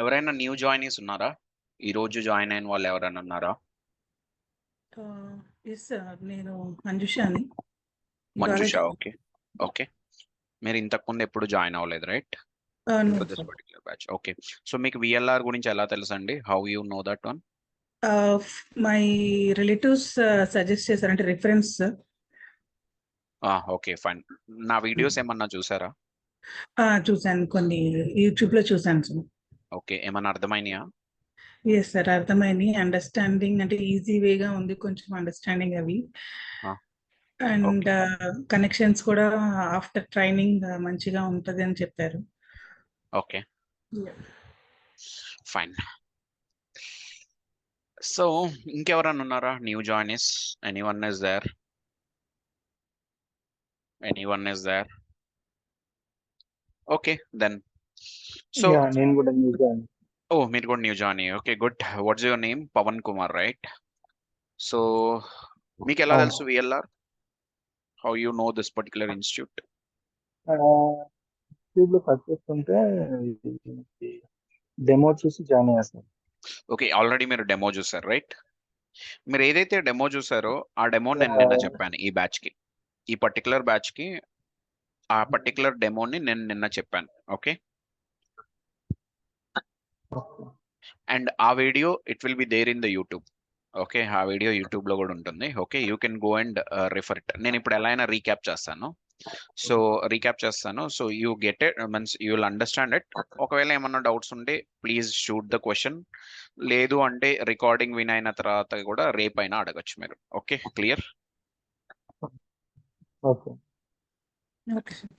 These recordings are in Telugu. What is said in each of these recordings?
ఎవరైనా న్యూ జాయినీస్ ఉన్నారా? ఈ రోజు జాయిన్ అయిన వాళ్ళు ఎవరైనా ఉన్నారా? ఎస్ సార్, నేను మంజుషాని. ఇవాళ మంజుష, ఓకే. ఓకే, మీరు ఇంతకు ముందు ఎప్పుడు జాయిన్ అవ్వలేదు, right? No for this sir. Particular batch, okay. So మీకు విఎల్ఆర్ గురించి ఎలా తెలుసండి? How you know that one? My relatives suggest చేశారు, అంటే రిఫరెన్స్. Okay, fine. నా వీడియోస్ ఏమన్నా చూసారా? చూశాను, కొన్ని యూట్యూబ్ లో చూశాను సార్. ఓకే, ఏమన్నా అర్థమైనాయా? ఎస్ సార్, అర్థమైంది. అండర్స్టాండింగ్ అంటే ఈజీ వేగా ఉంది, కొంచెం అండర్స్టాండింగ్ అవి. అండ్ ఓకే, కనెక్షన్స్ కూడా ఆఫ్టర్ ట్రైనింగ్ మంచిగా ఉంటది అని చెప్పారు. Okay, Yeah. ఫైన్. సో ఇంకెవరైనా ఉన్నారా new joinees? Anyone is there? Anyone is there? Okay, then. So నేను కూడా న్యూగా. ఓ, మీరు కూడా new join. Okay, good. What's your name? Pavan Kumar, right? So మీకు ఎలా తెలుసు VLR? How you know this particular institute? YouTube లో సెర్చ్ చేస్తుంటే డెమో చూసి జాయిన్ అయ్యాను. ఓకే, ఆల్రెడీ మీరు డెమో చూసారు, రైట్? మీరు ఏదైతే డెమో చూసారో ఆ డెమో నేను నిన్న చెప్పాను ఈ బ్యాచ్ కి. ఈ పర్టికులర్ బ్యాచ్ కి ఆ పర్టికులర్ డెమోని నేను నిన్న చెప్పాను, ఓకే. అండ్ ఆ video it will be there in the YouTube. Okay, ఆ వీడియో యూట్యూబ్ లో కూడా ఉంటుంది. Okay, you can go and refer it. నేను ఇప్పుడు ఎలా అయినా రీక్యాప్ చేస్తాను. సో రీక్యాప్ చేస్తాను. So you get it, means you will understand it. ఒకవేళ ఏమన్నా డౌట్స్ ఉంటే ప్లీజ్ షూట్ ద క్వశ్చన్. లేదు అంటే రికార్డింగ్ విన్ అయిన తర్వాత కూడా రేపైనా అడగచ్చు మీరు. Okay, clear? Okay. Okay sir.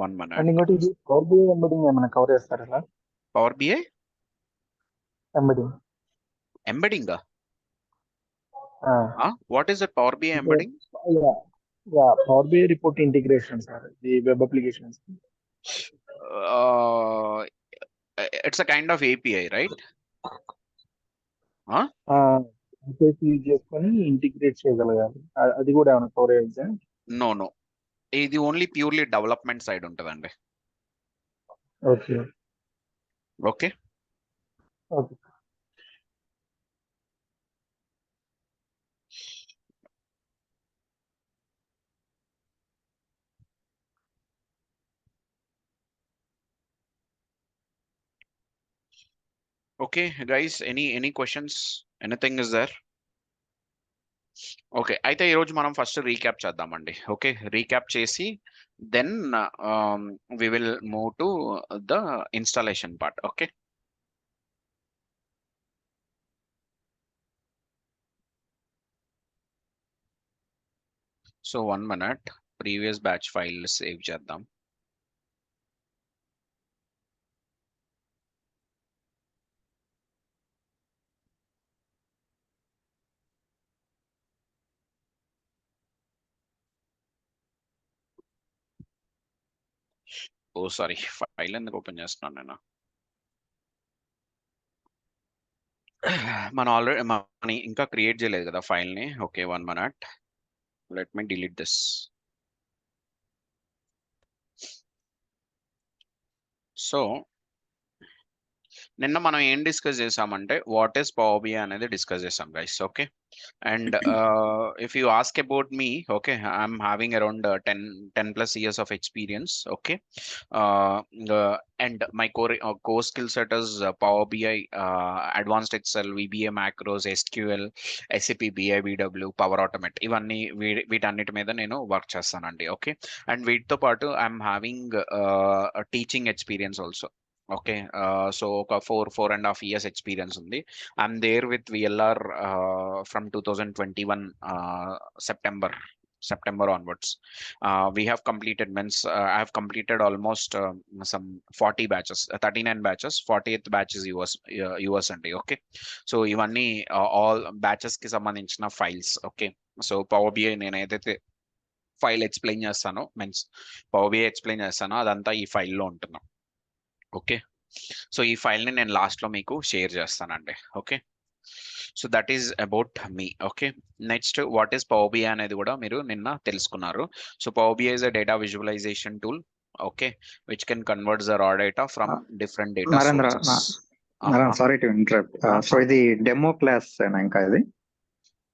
1 minute. And ఇంకోటి, ఇది పవర్ బిఐ ఎంబెడింగ్ ఏమైనా కవర్ చేస్తారా sir? Power BI embedding. Embedding? What is that Power BI అంటే embedding? Power BI report integration sir, ఈ web applications. It's a kind of API, right? Use చేసుకొని ఇంటిగ్రేట్ చేయగలగాలి. అది కూడా ఏమైనా కవర్ అయ్యిందా? నో నో, ఇది ఓన్లీ ప్యూర్లీ డెవలప్మెంట్ సైడ్ ఉంటుందండి. Okay. Okay, okay. Okay guys, any questions? Anything is there? Okay, అయితే ఈరోజు మనం ఫస్ట్ రీక్యాప్ చేద్దామండి. ఓకే, రీక్యాప్ చేసి then we will move to the installation part. Okay, so 1 minute, previous batch file save చేద్దాం. ఓ సారీ, ఫైల్ ఎందుకు ఓపెన్ చేస్తున్నాను నేను? మనం ఆల్రెడీ మన ఇంకా క్రియేట్ చేయలేదు కదా ఫైల్ని. Okay, 1 minute, let me delete this. So నిన్న మనం ఏం డిస్కస్ చేసామంటే వాట్ ఈస్ పవర్ బిఐ అనేది డిస్కస్ చేసాం guys. Okay, and if you ask about me, okay, I'm having around 10 plus years of experience. Okay, uh, and my core skill set is Power BI, advanced Excel, VBA macros, SQL, SAP BIBW, Power Automate. ఇవన్నీ వీటన్నిటి మీద నేను వర్క్ చేస్తానండి. ఓకే, అండ్ వీటితో పాటు I'm having teaching experience also. Okay, so ఒక 4.5 years ఎక్స్పీరియన్స్ ఉంది. I'm there with VLR from 2021 September onwards. We have completed, means I have completed almost some 40 batches, 39 batches. 40th batch is US అండి. ఓకే, సో ఇవన్నీ ఆల్ బ్యాచెస్ కి సంబంధించిన files. Okay, so power BI నేను ఏదైతే ఫైల్ ఎక్స్ప్లెయిన్ చేస్తానో, మీన్స్ పవర్ బిఐ ఎక్స్ప్లెయిన్ చేస్తానో అదంతా ఈ ఫైల్లో ఉంటున్నాం. ఓకే, సో ఈ ఫైల్ని నేను లాస్ట్లో మీకు షేర్ చేస్తానండి. Okay, so that is about me. Okay, next what is power BI అనేది కూడా మీరు నిన్న తెలుసుకున్నారు. So power BI is a data visualization tool. okay, which can convert the raw data from different data Narendra sources. Sorry to interrupt. So ఇది డెమో క్లాస్ ఇంకా ఇది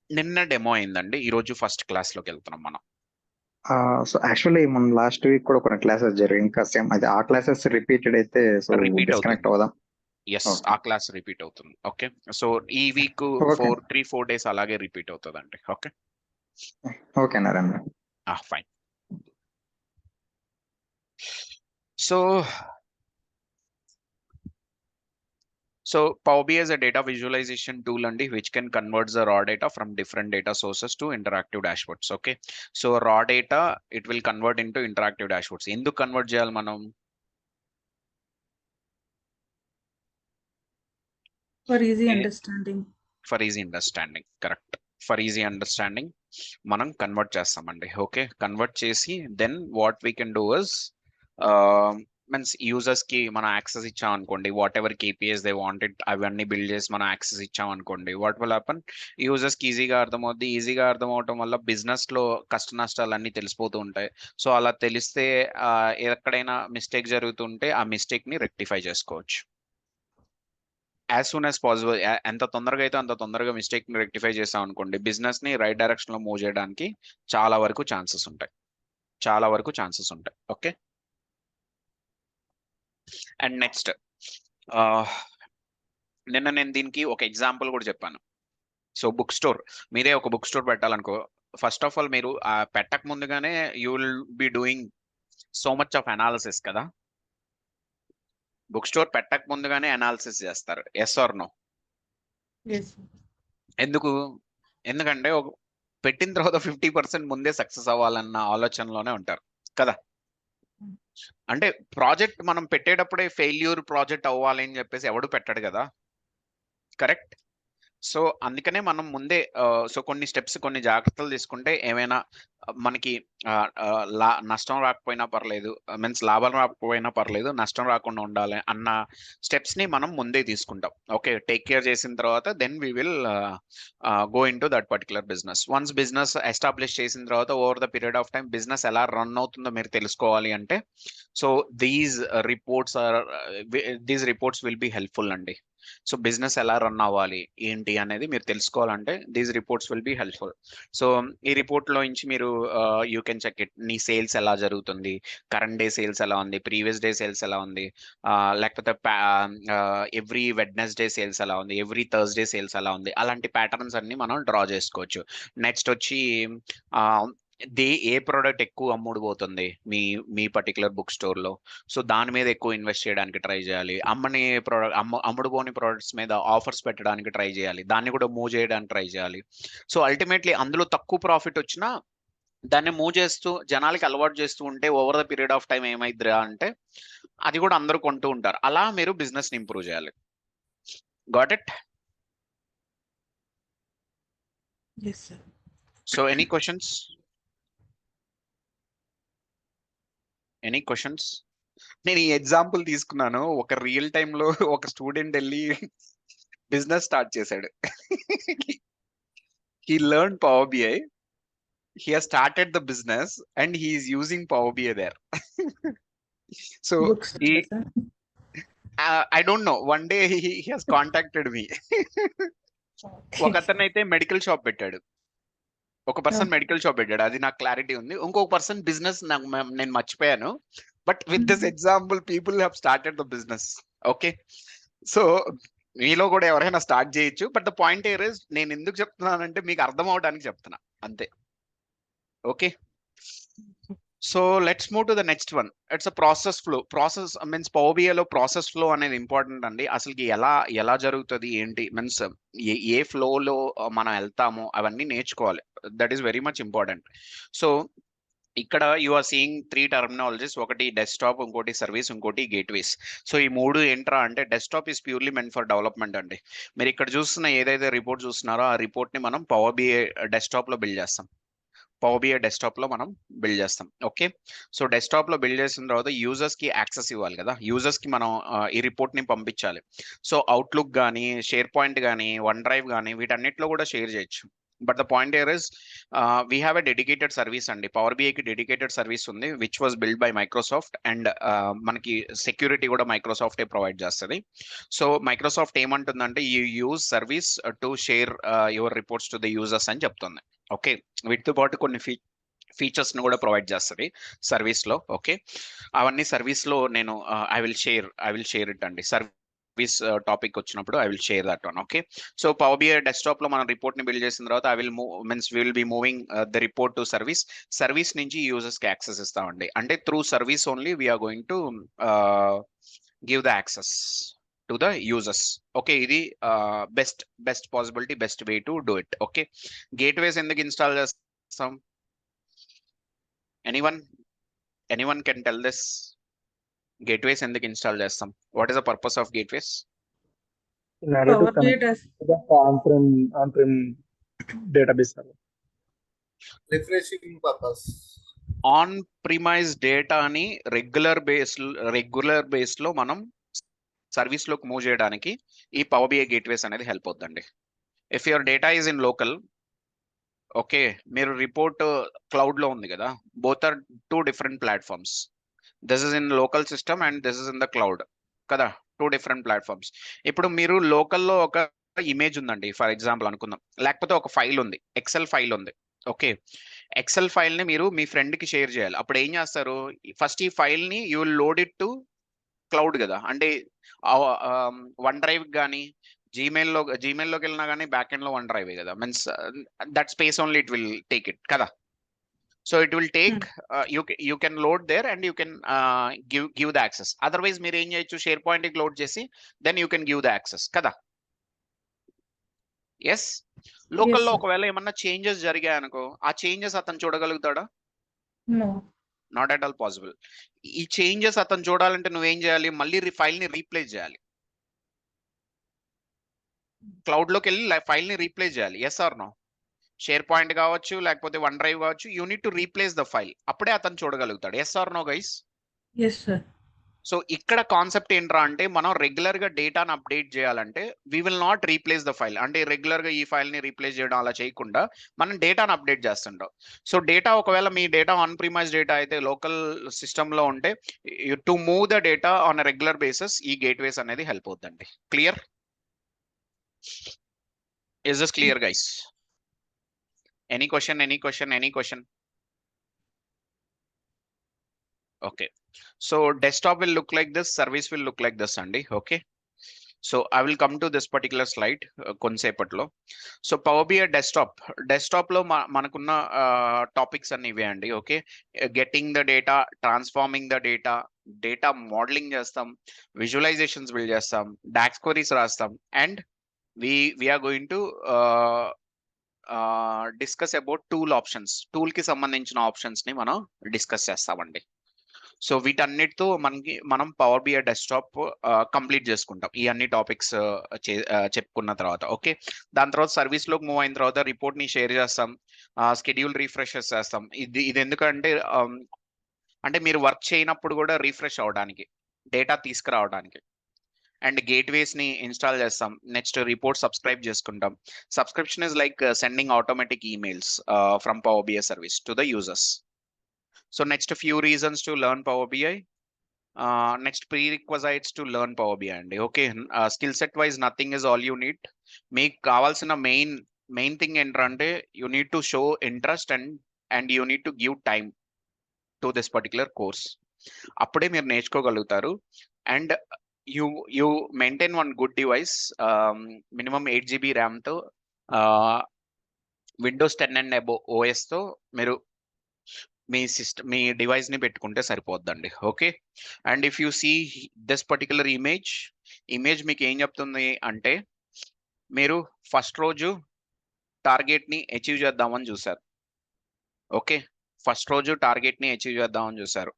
నిన్న డెమో అయిందండి, ఈ రోజు ఫస్ట్ క్లాస్ లోకి వెళ్తున్నాం మనం. సో యాక్చువల్లీ మనం లాస్ట్ వీక్ కూడా కొన్ని క్లాసెస్ జరిగాయి, ఇంకా సేమ్ అది ఆ క్లాసెస్ రిపీటెడ్ అయితే సో Repeat డిస్కనెక్ట్ అవుతుంది. అవుదాం. Yes, Okay. ఆ క్లాస్ రిపీట్ అవుతుంది. ఓకే, సో ఈ వీక్ Okay. 3-4 డేస్ అలాగే రిపీట్ అవుతుందండి. Okay, okay Narendra. Fine. So Power BI is a data visualization tool అండి, which can convert the raw data from different data sources to interactive dashboards. Okay, so raw data it will convert into interactive dashboards. ఎందుకు కన్వర్ట్ చేయాలి మనం? For easy Eh, understanding. For easy understanding, correct. For easy understanding మనం కన్వర్ట్ చేస్తామండి. ఓకే, కన్వర్ట్ చేసి then what we can do is means users కి మనం యాక్సెస్ ఇచ్చాం అనుకోండి, whatever KPIs they wanted అవన్నీ బిల్డ్ చేసి మనం యాక్సెస్ ఇచ్చాం అనుకోండి, వాట్ విల్ హ్యాపన్, యూజర్స్ కి ఈజీగా అర్థమవుద్ది. ఈజీగా అర్థం అవటం వల్ల బిజినెస్ లో కష్ట నష్టాలు అన్ని తెలిసిపోతూ ఉంటాయి. సో అలా తెలిస్తే ఎక్కడైనా మిస్టేక్ జరుగుతుంటే ఆ మిస్టేక్ ని రెక్టిఫై చేసుకోవచ్చు యాజ్ సూన్ యాజ్ పాసిబుల్. ఎంత తొందరగా అయితే అంత తొందరగా మిస్టేక్ ని రెక్టిఫై చేసాం అనుకోండి, బిజినెస్ ని రైట్ డైరెక్షన్ లో మూవ్ చేయడానికి చాలా వరకు ఛాన్సెస్ ఉంటాయి. ఓకే, అండ్ నెక్స్ట్ నిన్న నేను దీనికి ఒక ఎగ్జాంపుల్ కూడా చెప్పాను. సో బుక్ స్టోర్, మీరే ఒక బుక్ స్టోర్ పెట్టాలనుకో, ఫస్ట్ ఆఫ్ ఆల్ మీరు పెట్టక ముందుగానే you will be doing so much of analysis కదా. బుక్ స్టోర్ పెట్టక ముందుగానే అనాలిసిస్ చేస్తారు, ఎస్ ఆర్ నో? Yes. ఎందుకంటే ఒక పెట్టిన తర్వాత 50% ముందే సక్సెస్ అవ్వాలన్న ఆలోచనలోనే ఉంటారు కదా. అంటే ప్రాజెక్ట్ మనం పెట్టేటప్పుడే ఫెయిల్యూర్ ప్రాజెక్ట్ అవ్వాలి అని చెప్పేసి ఎవడు పెట్టాడు కదా, కరెక్ట్. సో అందుకనే మనం ముందే సో కొన్ని స్టెప్స్, కొన్ని జాగ్రత్తలు తీసుకుంటే ఏమైనా మనకి నష్టం రాకపోయినా పర్లేదు, మీన్స్ లాభం రాకపోయినా పర్లేదు, నష్టం రాకుండా ఉండాలి అన్న స్టెప్స్ ని మనం ముందే తీసుకుంటాం. ఓకే, టేక్ కేర్ చేసిన తర్వాత then we will go into that particular business. Once business establish చేసిన తర్వాత over the period of time business ఎలా రన్ అవుతుందో మీరు తెలుసుకోవాలి అంటే, so these reports will be helpful అండి. సో బిజినెస్ ఎలా రన్ అవ్వాలి ఏంటి అనేది మీరు తెలుసుకోవాలంటే these reports will be helpful. So ఈ రిపోర్ట్ లో నుంచి మీరు యూ కెన్ చెక్ ఇట్, నీ సేల్స్ ఎలా జరుగుతుంది, కరెంట్ డే సేల్స్ ఎలా ఉంది, ప్రీవియస్ డే సేల్స్ ఎలా ఉంది, లేకపోతే ఎవ్రీ వెడ్నెస్డే సేల్స్ ఎలా ఉంది, ఎవ్రీ థర్స్డే సేల్స్ ఎలా ఉంది, అలాంటి ప్యాటర్న్స్ అన్ని మనం డ్రా చేసుకోవచ్చు. నెక్స్ట్ వచ్చి ఏ ప్రోడక్ట్ ఎక్కువ అమ్ముడుపోతుంది మీ మీ పర్టికులర్ బుక్ స్టోర్ లో, సో దాని మీద ఎక్కువ ఇన్వెస్ట్ చేయడానికి ట్రై చేయాలి. అమ్ముడుపోని ప్రోడక్ట్స్ మీద ఆఫర్స్ పెట్టడానికి ట్రై చేయాలి, దాన్ని కూడా మూవ్ చేయడానికి ట్రై చేయాలి. సో అల్టిమేట్లీ అందులో తక్కువ ప్రాఫిట్ వచ్చినా దాన్ని మూవ్ చేస్తూ జనాలకి అలవాటు చేస్తూ ఉంటే over the period of time ఏమైద్దిరా అంటే అది కూడా అందరూ కొంటూ ఉంటారు. అలా మీరు బిజినెస్ ని ఇంప్రూవ్ చేయాలి. Got it? Yes, sir. So any questions? నేను ఈ ఎగ్జాంపుల్ తీసుకున్నాను, ఒక రియల్ టైమ్ లో ఒక స్టూడెంట్ వెళ్ళి బిజినెస్ స్టార్ట్ చేశాడు. he learned Power BI, he has started the business and he is using Power BI there. So Books, sir. I don't know, one day he has contacted me. ఒక అతను అయితే మెడికల్ షాప్ పెట్టాడు, ఒక పర్సన్ మెడికల్ షాప్ పెట్టాడు, అది నాకు క్లారిటీ ఉంది. ఇంకొక పర్సన్ బిజినెస్ నేను మర్చిపోయాను, but with this example people have started the business. Okay, so మీలో కూడా ఎవరైనా స్టార్ట్ చేయొచ్చు, but the point here is నేను ఎందుకు చెప్తున్నానంటే మీకు అర్థం అవడానికి చెప్తున్నా అంతే. Okay, so let's move to the next one. It's a process flow. Process means power బిఐలో ప్రాసెస్ ఫ్లో అనేది ఇంపార్టెంట్ అండి. అసలుకి ఎలా జరుగుతుంది ఏంటి, మీన్స్ ఏ ఫ్లోలో మనం వెళ్తామో అవన్నీ నేర్చుకోవాలి. That is very much important. So ఇక్కడ యు ఆర్ సీయింగ్ 3 టర్మినాలజీస్, ఒకటి డెస్క్టాప్, ఇంకోటి సర్వీస్, ఇంకోటి గేట్వేస్. సో ఈ 3 ఏంట్రా అంటే, desktop is purely meant for development అండి. మీరు ఇక్కడ చూస్తున్న ఏదైతే రిపోర్ట్ చూస్తున్నారో ఆ రిపోర్ట్ ని మనం పవర్ బిఐ డెస్క్టాప్ లో బిల్డ్ చేస్తాం. ఓకే, సో డెస్క్టాప్ లో బిల్డ్ చేసిన తర్వాత యూజర్స్ కి యాక్సెస్ ఇవ్వాలి కదా, యూజర్స్ కి మనం ఈ రిపోర్ట్ ని పంపించాలి. సో అవుట్లుక్ కానీ, షేర్ పాయింట్ కానీ, వన్ డ్రైవ్ కానీ వీటన్నిటిలో కూడా షేర్ చేయొచ్చు. But the point here is we have a dedicated service and Power BI ki dedicated service undi which was built by Microsoft, and manaki security kuda Microsoft provide chestadi. So Microsoft ఏమంటుందంటే you use service to share your reports to the users అని చెప్తుంది. ఓకే, వీటితో పాటు కొన్ని ఫీచర్స్ ని కూడా ప్రొవైడ్ చేస్తుంది సర్వీస్ లో. ఓకే, అవన్నీ సర్వీస్ లో నేను ఐ విల్ షేర్ ఇట్ అండి. సర్వీస్ టాపిక్ వచ్చినప్పుడు I will share that one. Okay, so power BI desktop లో మనం రిపోర్ట్ ని బిల్డ్ చేసిన తర్వాత I will will be moving the report to service నుంచి యూజర్స్ కి యాక్సెస్ ఇస్తామండి. అంటే through service only we're going to give the access to the users. Okay, ఇది best possibility, best way to do it. Okay, gateways ఎందుకు ఇన్స్టాల్ చేస్తాం? anyone can tell this? Gateways ఎందుకు ఇన్స్టాల్ చేస్తాం? What is the purpose of gateways? In order to Power BI connect does. to the on-prem database server. Refreshing purpose. On premise డేటాని రెగ్యులర్ బేస్ లో మనం సర్వీస్ లోకి మూవ్ చేయడానికి ఈ పవర్ బిఐ గేట్వేస్ అనేది హెల్ప్ అవుతుందండి. If your data is in local, okay, మీరు రిపోర్ట్ క్లౌడ్ లో ఉంది కదా, both are two different platforms. This is in local system and this is in the cloud కదా, టూ డిఫరెంట్ ప్లాట్ఫామ్స్. ఇప్పుడు మీరు లోకల్లో ఒక ఇమేజ్ ఉందండి ఫర్ ఎగ్జాంపుల్ అనుకుందాం, లేకపోతే ఒక ఫైల్ ఉంది, ఎక్సెల్ ఫైల్ ఉంది. ఓకే, ఎక్సెల్ ఫైల్ ని మీరు మీ ఫ్రెండ్ కి షేర్ చేయాలి. అప్పుడు ఏం చేస్తారు? ఫస్ట్ ఈ ఫైల్ ని you will load it to cloud కదా, అంటే వన్ డ్రైవ్ కానీ జీమెయిల్లోకి వెళ్ళినా కానీ బ్యాక్ ఎండ్ లో వన్ డ్రైవ్ కదా, means that space only it will take it కదా. So it will take, you can load there and you can give the access. Otherwise మీరు ఏం చేయొచ్చు, షేర్ పాయింట్ కి లోడ్ చేసి then you can give the access కదా. ఎస్, లోకల్లో sir. ఒకవేళ ఏమన్నా చేంజెస్ జరిగాయి అనుకో, ఆ చేంజెస్ అతను చూడగలుగుతాడా? No. Not at all possible. ఈ చేంజెస్ అతను చూడాలంటే నువ్వేం చేయాలి? మళ్ళీ ఫైల్ ని రీప్లేస్ చేయాలి, క్లౌడ్ లోకి వెళ్ళి ఫైల్ ని రీప్లేస్ చేయాలి. Yes or no? SharePoint కావచ్చు, లేకపోతే వన్ డ్రైవ్ కావచ్చు, you need to replace the file, అప్పుడే అతను చూడగలుగుతాడు. Yes or no guys? Yes, sir. సో ఇక్కడ కాన్సెప్ట్ ఏంట్రా అంటే, మనం రెగ్యులర్ గా డేటాను అప్డేట్ చేయాలంటే we will not replace the file. అంటే రెగ్యులర్ గా ఈ ఫైల్ ని రీప్లేస్ చేయడం అలా చేయకుండా మనం డేటాను అప్డేట్ చేస్తుంటాం. సో డేటా ఒకవేళ మీ డేటా ఆన్ ప్రిమైజ్ డేటా అయితే లోకల్ సిస్టమ్ లో ఉంటే, to move the data on regular basis ఈ గేట్వేస్ అనేది హెల్ప్ అవుతుందండి. Clear? Is this clear guys? Any question? Okay, so desktop will look like this, service will look like this అండి. Okay, so I will come to this particular slide కొంతసేపట్లో. సో పవర్ బిఐ డెస్క్టాప్ లో మనకున్న టాపిక్స్ అన్ని ఇవే అండి. Okay, getting the data, transforming the data modeling చేస్తాం, విజువలైజేషన్స్ బిల్డ్ చేస్తాం, డాక్స్ క్వరీస్ రాస్తాం, and we are going to discuss about tool కి సంబంధించిన ఆప్షన్స్ ని మనం డిస్కస్ చేస్తామండి. సో వీటన్నిటితో మనం పవర్ బిఐ డెస్క్టాప్ కంప్లీట్ చేసుకుంటాం ఈ అన్ని టాపిక్స్ చెప్పుకున్న తర్వాత. ఓకే, దాని తర్వాత సర్వీస్ లోకి మూవ్ అయిన తర్వాత రిపోర్ట్ ని షేర్ చేస్తాం, స్కెడ్యూల్ రీఫ్రెషెస్ చేస్తాం. ఇది ఎందుకంటే అంటే మీరు వర్క్ చేయనప్పుడు కూడా రీఫ్రెష్ అవడానికి, డేటా తీసుకురావడానికి. అండ్ గేట్వేస్ ని ఇన్స్టాల్ చేస్తాం. నెక్స్ట్ రిపోర్ట్ సబ్స్క్రైబ్ చేసుకుంటాం. Subscription is like sending automatic emails from power BI service to the users. So next few reasons to learn Power BI. Next prerequisites to learn Power BI అండి. Okay, skill set wise nothing is all you need. మీకు కావాల్సిన మెయిన్ థింగ్ ఏంటంటే you need to show interest and you need to give time to this particular course. అప్పుడే మీరు నేర్చుకోగలుగుతారు. And you maintain one good device, minimum 8 GB RAM తో, Windows 10 and above OS తో మీరు మీ డివైస్ ని పెట్టుకుంటే సరిపోద్దండి. Okay, and if you see this particular image మీకు ఏం చెప్తుంది అంటే, మీరు ఫస్ట్ రోజు టార్గెట్ ని అచీవ్ చేద్దామని చూసారు. ఓకే, ఫస్ట్ రోజు టార్గెట్ ని అచీవ్ చేద్దామని చూసారు,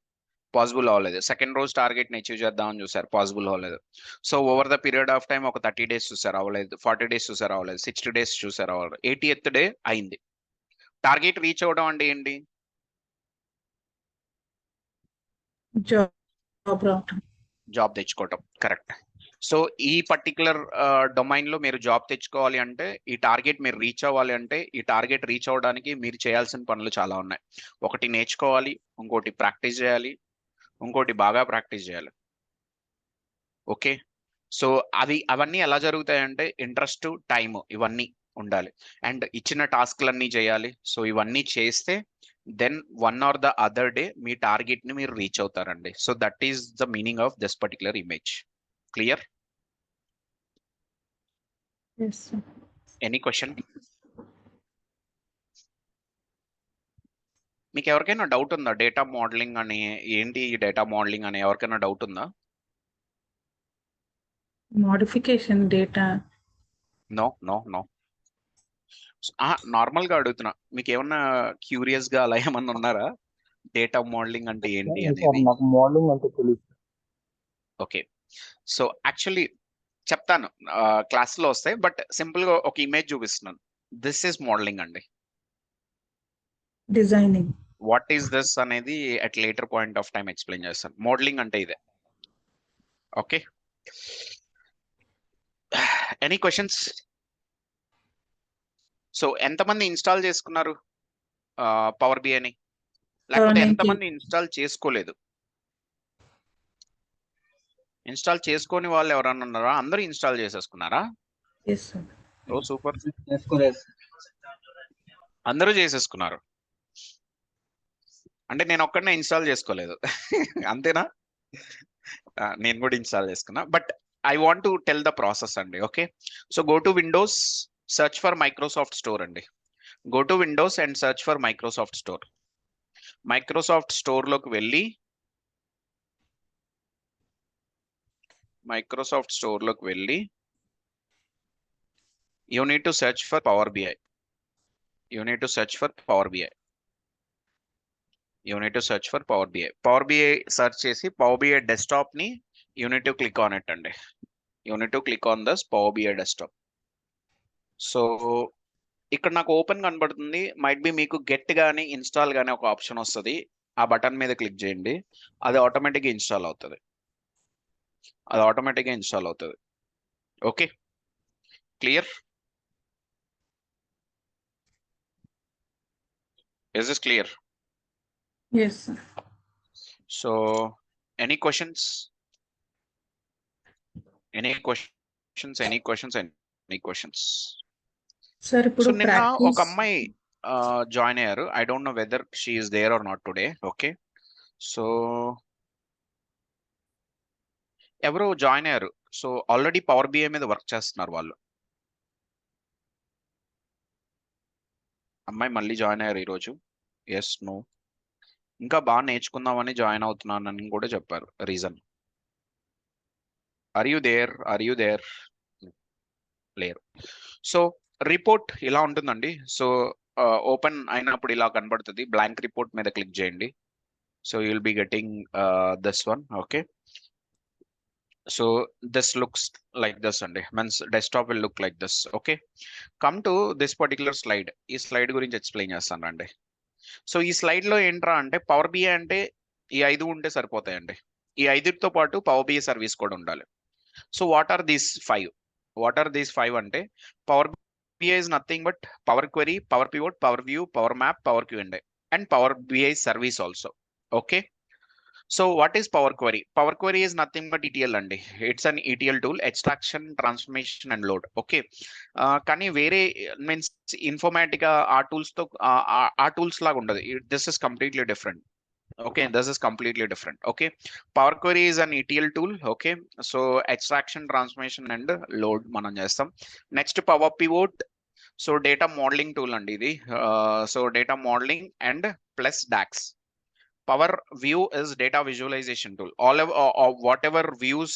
పాసిబుల్ అవ్వలేదు. సెకండ్ రోజు టార్గెట్ ని అచీవ్ చేద్దామని చూసారు, పాసిబుల్ అవ్వలేదు. So over the period of time ఒక 30 days చూసారు, అవ్వలేదు. 40 days చూసారు, అవ్వలేదు. 60 days చూసారు, అవ్వలేదు. 80th day అయింది. టార్గెట్ రీచ్ అవ్వడం అంటే ఏంటి? Job జాబ్ తెచ్చుకోవటం. కరెక్ట్. సో ఈ పర్టికులర్ డొమైన్ లో మీరు జాబ్ తెచ్చుకోవాలి అంటే, ఈ టార్గెట్ మీరు రీచ్ అవ్వాలి అంటే, ఈ టార్గెట్ రీచ్ అవ్వడానికి మీరు చేయాల్సిన పనులు చాలా ఉన్నాయి. ఒకటి నేర్చుకోవాలి, ఇంకోటి ప్రాక్టీస్ చేయాలి, ఇంకోటి బాగా ప్రాక్టీస్ చేయాలి. ఓకే, సో అవన్నీ ఎలా జరుగుతాయంటే ఇంట్రెస్ట్, టైం ఇవన్నీ ఉండాలి. అండ్ ఇచ్చిన టాస్క్లన్నీ చేయాలి. సో ఇవన్నీ చేస్తే then one or the other day మీ టార్గెట్ ని మీరు రీచ్ అవుతారండి. So that is the meaning of this particular image. Clear? Yes, sir. Any question? మీకు ఎవరికైనా డౌట్ ఉందా డేటా మోడలింగ్ అని ఏంటి, ఈ డేటా మోడలింగ్ అని ఎవరికైనా డౌట్ ఉందా? Modification data. No no no. Normal గా అడుగుతున్నా, మీకు ఏమన్నా క్యూరియస్ గా అలా ఏమన్నా ఉన్నారా? డేటా మోడలింగ్ అంటే ఏంటి సార్ అనేది. నాకు మోడలింగ్ అంటే తెలియదు. ఓకే, సో యాక్చువల్లీ చెప్తాను, క్లాస్లో వస్తాయి, బట్ సింపుల్ గా ఒక ఇమేజ్ చూపిస్తున్నాను. దిస్ ఈస్ మోడలింగ్ అండి. Designing. వాట్ ఈస్ దిస్ అనేది at later point of time explain చేస్తాను. మోడలింగ్ అంటే ఇదే. Okay, any questions? సో ఎంతమంది ఇన్స్టాల్ చేసుకున్నారు పవర్ బిఐని, లేకపోతే 90. ఎంతమంది ఇన్స్టాల్ చేసుకోలేదు? ఇన్స్టాల్ చేసుకొని వాళ్ళు ఎవరన్నా ఉన్నారా? అందరూ ఇన్స్టాల్ చేసేసుకున్నారా? Yes, sir. ఓ సూపర్, అందరూ చేసేసుకున్నారు. అంటే నేను ఒక్కడనే ఇన్స్టాల్ చేసుకోలేదు అంతేనా? నేను కూడా ఇన్స్టాల్ చేసుకున్నా, but I want to tell the process అండి. Okay, so go to Windows, search for Microsoft store అండి. Go to Windows and search for Microsoft store. Microsoft store లోకి వెళ్ళి you need to search for Power BI. You need to search for Power BI. Power BI search చేసి Power BI desktop ని you need to click on it అండి. You need to click on this Power BI desktop. So ఇక్కడ నాకు ఓపెన్ కనబడుతుంది. మైట్ బి మీకు గెట్ గానీ ఇన్స్టాల్ గానీ ఒక ఆప్షన్ వస్తుంది. ఆ బటన్ మీద క్లిక్ చేయండి, అది ఆటోమేటిక్గా ఇన్స్టాల్ అవుతుంది. Okay, clear? Is this clear? Yes, sir. So any questions? Sir, so ఇప్పుడు నిన్న ఒక practice. అమ్మాయి జాయిన్ అయ్యారు. I don't know whether she is there or not today. Okay, so ఎవరో జాయిన్ అయ్యారు. సో ఆల్రెడీ పవర్ బిఐ మీద వర్క్ చేస్తున్నారు వాళ్ళు. అమ్మాయి మళ్ళీ జాయిన్ అయ్యారు ఈరోజు. ఎస్, నో, ఇంకా బాగా నేర్చుకుందామని జాయిన్ అవుతున్నానని కూడా చెప్పారు. రీజన్, ఆర్ యూ దేర్? లేరు. సో రిపోర్ట్ ఇలా ఉంటుందండి. సో ఓపెన్ అయినప్పుడు ఇలా కనబడుతుంది. బ్లాంక్ రిపోర్ట్ మీద క్లిక్ చేయండి. So you will be getting this one. Okay, so this looks like this అండి. Means desktop will look like this. Okay, come to this particular slide. ఈ స్లైడ్ గురించి ఎక్స్ప్లెయిన్ చేస్తానండి. సో ఈ స్లైడ్ లో ఏంట్రా అంటే, పవర్ బిఐ అంటే ఈ 5 ఉంటే సరిపోతాయండి. ఈ 5తో పాటు పవర్ బిఐ సర్వీస్ కూడా ఉండాలి. సో వాట్ ఆర్ దీస్ 5 అంటే, power BI is nothing but power query, power pivot, power view, power map, power Q and A and power BI service also. Okay, so what is power query? Power query is nothing but ETL అండి. It's an ETL tool, extraction, transformation and load. Okay, కానీ వేరే మీన్స్ ఇన్ఫర్మేటికా ఆ టూల్స్ లాగా ఉండదు. This is completely different. Okay, this is completely different. Okay, Power Query is an ETL tool. Okay, so extraction, transformation and load మనం చేస్తాం. Next Power Pivot, so data modeling tool అండి ఇది. So data modeling and plus DAX. Power View is data visualization tool. All of whatever views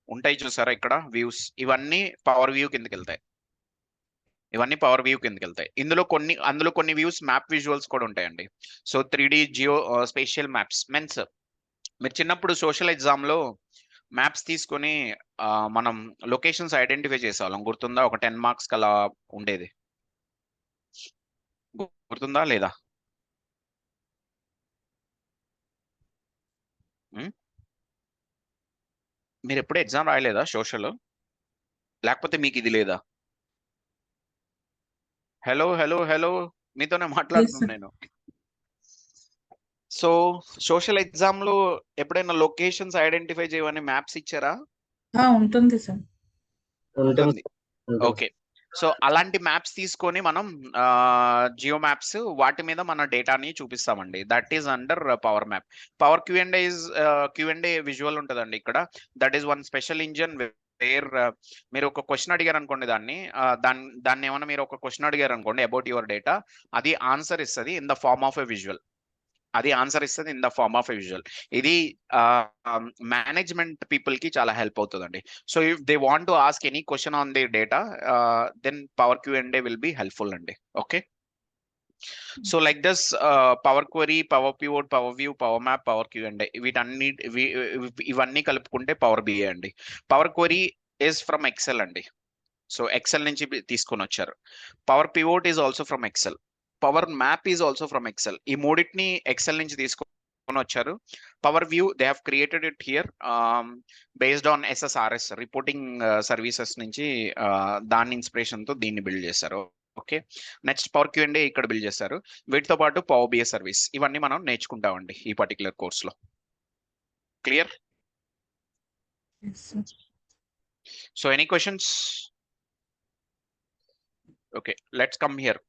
ఉంటాయి చూసారా ఇక్కడ views, ఇవన్నీ Power View కిందకి వెళ్తాయి. అందులో కొన్ని వ్యూస్ మ్యాప్ విజువల్స్ కూడా ఉంటాయండి. So 3D Jio spatial maps means, మీరు చిన్నప్పుడు సోషల్ ఎగ్జామ్ లో మ్యాప్స్ తీసుకొని మనం లొకేషన్స్ ఐడెంటిఫై చేసేవాళ్ళం. గుర్తుందా? ఒక 10 మార్క్స్ అలా ఉండేది. గుర్తుందా లేదా? మీరు ఎప్పుడు ఎగ్జామ్ రాయలేదా సోషల్? లేకపోతే మీకు ఇది లేదా? హలో హలో హలో, మీతోనే మాట్లాడుతున్నాను నేను. సో సోషల్ ఎగ్జామ్ లో ఎప్పుడైనా లొకేషన్స్ ఐడెంటిఫై చేయమని మ్యాప్స్ ఇచ్చారా? ఉంటుంది సార్. ఉంటుంది. ఓకే, సో అలాంటి మ్యాప్స్ తీసుకొని మనం జియో మ్యాప్స్ వాటి మీద మన డేటాని చూపిస్తామండి. That is under power map. Power Q and A is Q and A visual ఉంటుందండి ఇక్కడ. That is one special engine where మీరు ఒక క్వశ్చన్ అడిగారు అనుకోండి, దాన్ని ఏమైనా మీరు ఒక క్వశ్చన్ అడిగారు అనుకోండి అబౌట్ యువర్ డేటా, అది ఆన్సర్ ఇస్తుంది in the form of a visual. అది ఆన్సర్ ఇస్తుంది in the form of a visual. ఇది మేనేజ్మెంట్ పీపుల్ కి చాలా హెల్ప్ అవుతుందండి. So if they want to ask any question on the data, then power Q and A will be helpful అండి. Okay, so like this power query, power pivot, power view, power map, power Q and A, ఇవన్నీ కలుపుకుంటే పవర్ బిఐ అండి. Power query is from Excel అండి. సో ఎక్సెల్ నుంచి తీసుకొని వచ్చారు. Power pivot is also from Excel. Power map is also from Excel. ఈ మూడింటిని ఎక్సెల్ నుంచి తీసుకొని వచ్చారు. Power view they have created it here based on SSRS reporting services నుంచి దాని ఇన్స్పిరేషన్ తో దీన్ని బిల్డ్ చేశారు. ఓకే, నెక్స్ట్ పవర్ క్యూఎండే ఇక్కడ బిల్డ్ చేశారు. వీటితో పాటు పవర్ బిఐ సర్వీస్, ఇవన్నీ మనం నేర్చుకుంటామండి ఈ పర్టికులర్ కోర్స్ లో. Clear? So any questions? Okay, let's come here.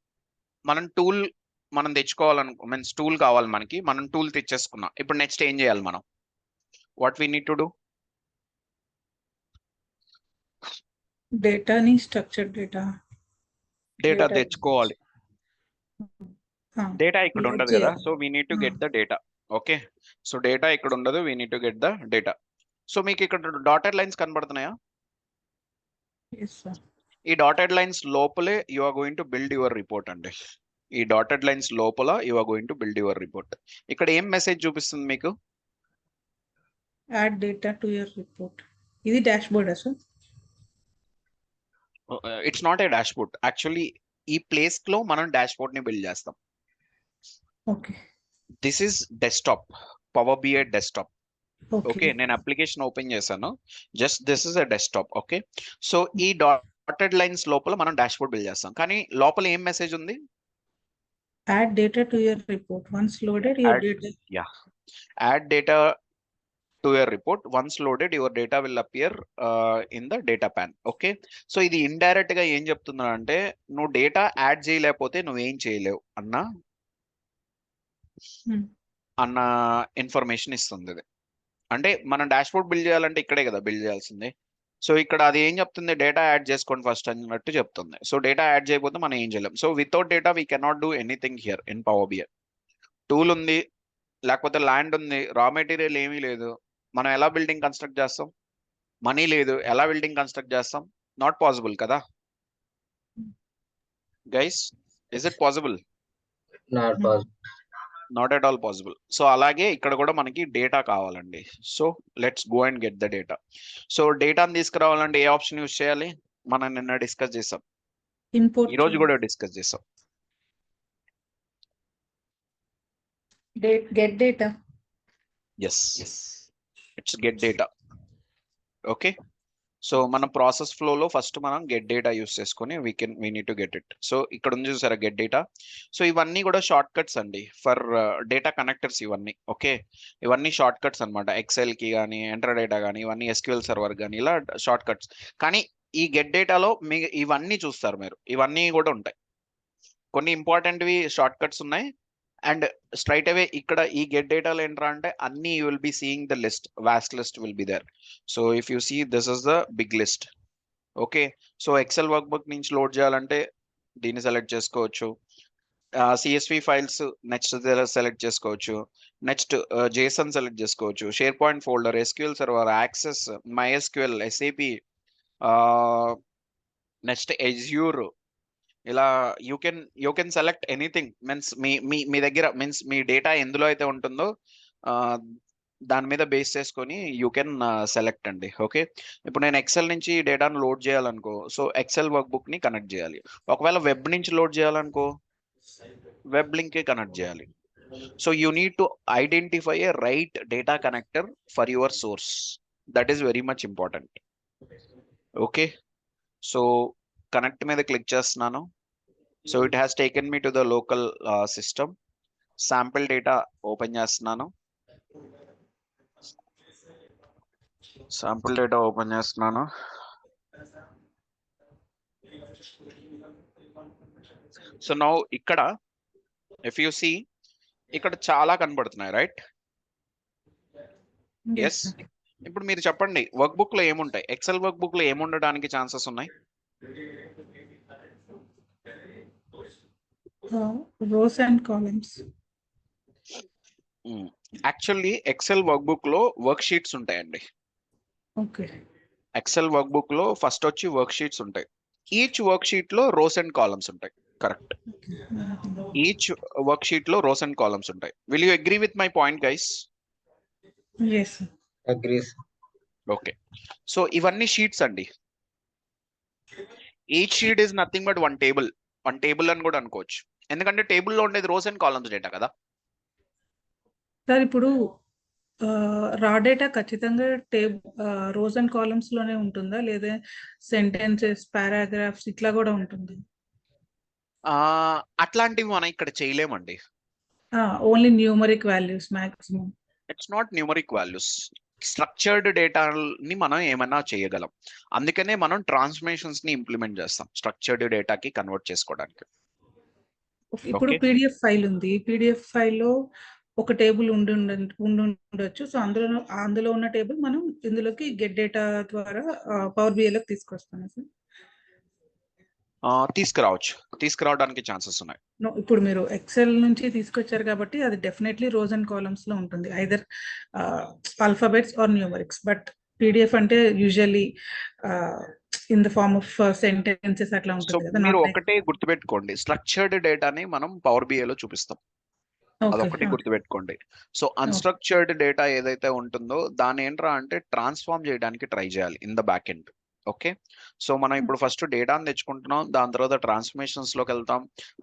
మనం తెచ్చుకోవాలనుకో, మీన్స్ టూల్ కావాలి మనకి. మనం టూల్ తెచ్చేసుకున్నాం. ఇప్పుడు నెక్స్ట్ ఏం చేయాలి మనం? What we need to do? డేటాని స్ట్రక్చర్డ్ డేటా తెచ్చుకోవాలి. డేటా ఇక్కడ ఉండదు కదా, so we need to get the data. Okay, so data ఇక్కడ ఉండదు, we need to get the data. So మీకు ఇక్కడ డాటెడ్ లైన్స్ కనబడుతున్నాయా? ఈ డాటెడ్ లైన్స్ లోపలే you are going to build your report అండి. ఈ డాటెడ్ లైన్స్ లోపల you are going to build your report. ఇక్కడ ఏం మెసేజ్ చూపిస్తుంది మీకు? Add data to your report. ఇది dashboard sir? It's not a dashboard. Actually ఈ ప్లేస్ లో మనం డాష్బోర్డ్ ని బిల్డ్ చేస్తాం. Okay, this is desktop, Power BI desktop. Okay, నేను అప్లికేషన్ ఓపెన్ చేశాను. Just this is a desktop. Okay, so ఈ డాటెడ్ లైన్స్ లోపల మనం డాష్బోర్డ్ బిల్డ్ చేస్తాం. కానీ లోపల ఏం మెసేజ్ ఉంది? Add data to your report. Once loaded your data. Yeah, add data to your report. Once loaded your data will appear in the data pan. Okay, so ఇది ఇండైరెక్ట్ గా ఏం చెప్తున్నా అంటే, నువ్వు డేటా యాడ్ చేయలేకపోతే నువ్వేం చేయలేవు అన్న ఇన్ఫర్మేషన్ ఇస్తుంది ఇది. అంటే మనం డాష్బోర్డ్ బిల్డ్ చేయాలంటే ఇక్కడే కదా బిల్డ్ చేయాల్సింది. సో ఇక్కడ అది ఏం చెప్తుంది? డేటా యాడ్ చేసుకోండి ఫస్ట్ అన్నట్టు చెప్తుంది. సో డేటా యాడ్ చేయకపోతే మనం ఏం చేయలేం. So without data we cannot do anything here in power BI. Tool ఉంది, లేకపోతే ల్యాండ్ ఉంది, రా మెటీరియల్ ఏమీ లేదు, మనం ఎలా బిల్డింగ్ కన్స్ట్రక్ట్ చేస్తాం? మనీ లేదు, ఎలా బిల్డింగ్ కన్స్ట్రక్ట్ చేస్తాం? నాట్ పాసిబుల్ కదా guys? Is it possible? Not possible. Not at all possible. So అలాగే ఇక్కడ కూడా మనకి డేటా కావాలండి. So let's go and get the data. So డేటాని తీసుకురావాలంటే ఏ ఆప్షన్ యూస్ చేయాలి? మనం నిన్న డిస్కస్ చేసాం, ఇంపోర్ట్ ఈ రోజు కూడా డిస్కస్ చేసాం. Get data. Yes, it's get data. Okay, so మన ప్రాసెస్ ఫ్లోలో ఫస్ట్ మనం గెట్ డేటా యూస్ చేసుకొని we need to get it. So ఇక్కడ ఉంది చూసారా గెట్ డేటా. సో ఇవన్నీ కూడా షార్ట్ కట్స్ అండి ఫర్ డేటా కనెక్టర్స్ ఇవన్నీ. ఓకే, ఇవన్నీ షార్ట్ కట్స్ అనమాట. ఎక్సెల్ కి కానీ, ఎంటర్ డేటా కానీ, ఇవన్నీ SQL సర్వర్ కానీ, ఇలా షార్ట్ కట్స్. కానీ ఈ గెట్ డేటాలో మీ ఇవన్నీ చూస్తారు మీరు, ఇవన్నీ కూడా ఉంటాయి. కొన్ని ఇంపార్టెంట్వి షార్ట్ కట్స్ ఉన్నాయి. అండ్ స్ట్రైట్ అవే ఇక్కడ ఈ గెట్ డేటాలో ఏంట్రా అంటే అన్ని you will be seeing the list, vast list will be there. So if you see this is the big list. Okay, so Excel workbook నుంచి లోడ్ చేయాలంటే దీన్ని సెలెక్ట్ చేసుకోవచ్చు. CSV ఫైల్స్ నెక్స్ట్ సెలెక్ట్ చేసుకోవచ్చు. నెక్స్ట్ JSON సెలెక్ట్ చేసుకోవచ్చు. SharePoint folder, SQL server, access, MySQL, SAP, next Azure. ఇలా you can select anything. Means మీ దగ్గర మీన్స్ మీ డేటా ఎందులో అయితే ఉంటుందో దాని మీద బేస్ చేసుకొని యూ కెన్ సెలెక్ట్ అండి. ఓకే, ఇప్పుడు నేను ఎక్సెల్ నుంచి డేటాను లోడ్ చేయాలనుకో, సో ఎక్సెల్ వర్క్ బుక్ ని కనెక్ట్ చేయాలి. ఒకవేళ వెబ్ నుంచి లోడ్ చేయాలనుకో, వెబ్ లింక్ కి కనెక్ట్ చేయాలి. So you need to identify a right data connector for your source. That is very much important. Okay, so connect మీద క్లిక్ చేస్తున్నాను. So it has taken me to the local system. Sample data open చేస్తున్నాను. శాంపిల్ డేటా ఓపెన్ చేస్తున్నాను. సో నౌ ఇక్కడ ఇఫ్ యు సీ ఇక్కడ చాలా కనబడుతున్నాయి, రైట్? ఎస్. ఇప్పుడు మీరు చెప్పండి, వర్క్ బుక్ లో ఏముంటాయి? ఎక్సెల్ వర్క్ బుక్ లో ఏముండడానికి ఛాన్సెస్ ఉన్నాయి? Rows and columns. Actually Excel workbook లో వర్క్ షీట్స్ ఉంటాయండి. ఓకే. ఎక్సెల్ వర్క్ బుక్ లో ఫస్ట్ వచ్చి వర్క్ షీట్స్ ఉంటాయి. ఈచ్ వర్క్ షీట్ లో రోస్ అండ్ కాలమ్స్ ఉంటాయి. కరెక్ట్. ఈచ్ వర్క్ షీట్ లో రోస్ అండ్ కాలమ్స్ ఉంటాయి. Will you agree with my point guys? yes. Agrees. Okay, so ఇవన్నీ షీట్స్ అండి. Each sheet is nothing but one table అని కూడా అనుకోవచ్చు. ఎందుకంటే టేబుల్లో ఉండేది రోస్ అండ్ కాలమ్స్ డేటా కదా. సార్ ఇప్పుడు రా డేటా ఖచ్చితంగా రోస్ అండ్ కాలమ్స్ లోనే ఉంటుందా, లేదా సెంటెన్సెస్, పారాగ్రాఫ్స్ ఇట్లా కూడా ఉంటుంది? అట్లాంటివి మనం ఇక్కడ చేయలేమండి. Only numeric values maximum. It's not numeric values. Structured డేటాని మనం ఏమైనా చేయగలం. అందుకనే మనం ట్రాన్స్ఫర్మేషన్స్ ని ఇంప్లిమెంట్ చేస్తాం స్ట్రక్చర్డ్ డేటాకి కన్వర్ట్ చేసుకోవడానికి. ఇప్పుడు Okay. పీడిఎఫ్ ఫైల్ ఉంది. పీడిఎఫ్ ఫైల్లో ఒక టేబుల్ ఉండొచ్చు. సో అందులో ఉన్న టేబుల్ మనం ఇందులోకి గెట్ డేటా ద్వారా పవర్ బిఐలోకి తీసుకొస్తాం సార్. తీసుకురావడానికి ఛాన్సెస్ ఉన్నాయి. ఇప్పుడు మీరు ఎక్సెల్ నుంచి తీసుకొచ్చారు కాబట్టి అది డెఫినెట్లీ రోస్ అండ్ కాలమ్స్ లో ఉంటుంది, either alphabets or numerics. But PDF అంటే usually in the form of sentences అట్లా సో ఉంటుంది కదా. మీరు ఒకటే గుర్తుపెట్టుకోండి, స్ట్రక్చర్డ్ డేటాని మనం పవర్ బిఐలో చూపిస్తాం. అదొకటి గుర్తుపెట్టుకోండి. సో అన్స్ట్రక్చర్డ్ డేటా ఏదైతే ఉంటుందో దాని ఏంట్రా అంటే ట్రాన్స్ఫార్మ్ చేయడానికి ట్రై చేయాలి in the back end. Okay, so మనం ఇప్పుడు ఫస్ట్ డేటాను తెచ్చుకుంటున్నాం, దాని తర్వాత ట్రాన్స్ఫర్మేషన్స్ లోకి వెళ్తాం,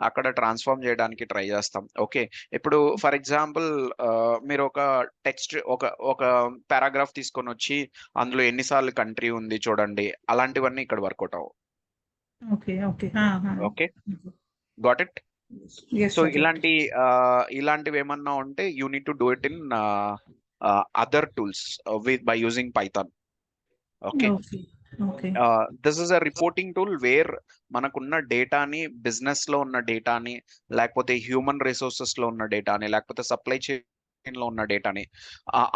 అక్కడ ట్రాన్స్ఫార్మ్ చేయడానికి ట్రై చేస్తాం. ఓకే, ఇప్పుడు ఫర్ ఎగ్జాంపుల్ మీరు ఒక టెక్స్ట్ ఒక పారాగ్రాఫ్ తీసుకొని వచ్చి అందులో ఎన్నిసార్లు కంట్రీ ఉంది చూడండి, అలాంటివన్నీ ఇక్కడ వర్కౌట్ అవ్వవు. Okay, got it? సో ఇలాంటివి ఏమన్నా ఉంటే you need to do it in other tools by using Python. Okay, this is a reporting tool where మనకున్న డేటాని, బిజినెస్ లో ఉన్న డేటాని, లేకపోతే హ్యూమన్ రిసోర్సెస్ లో ఉన్న డేటాని, లేకపోతే సప్లై చైన్ లో ఉన్న డేటాని,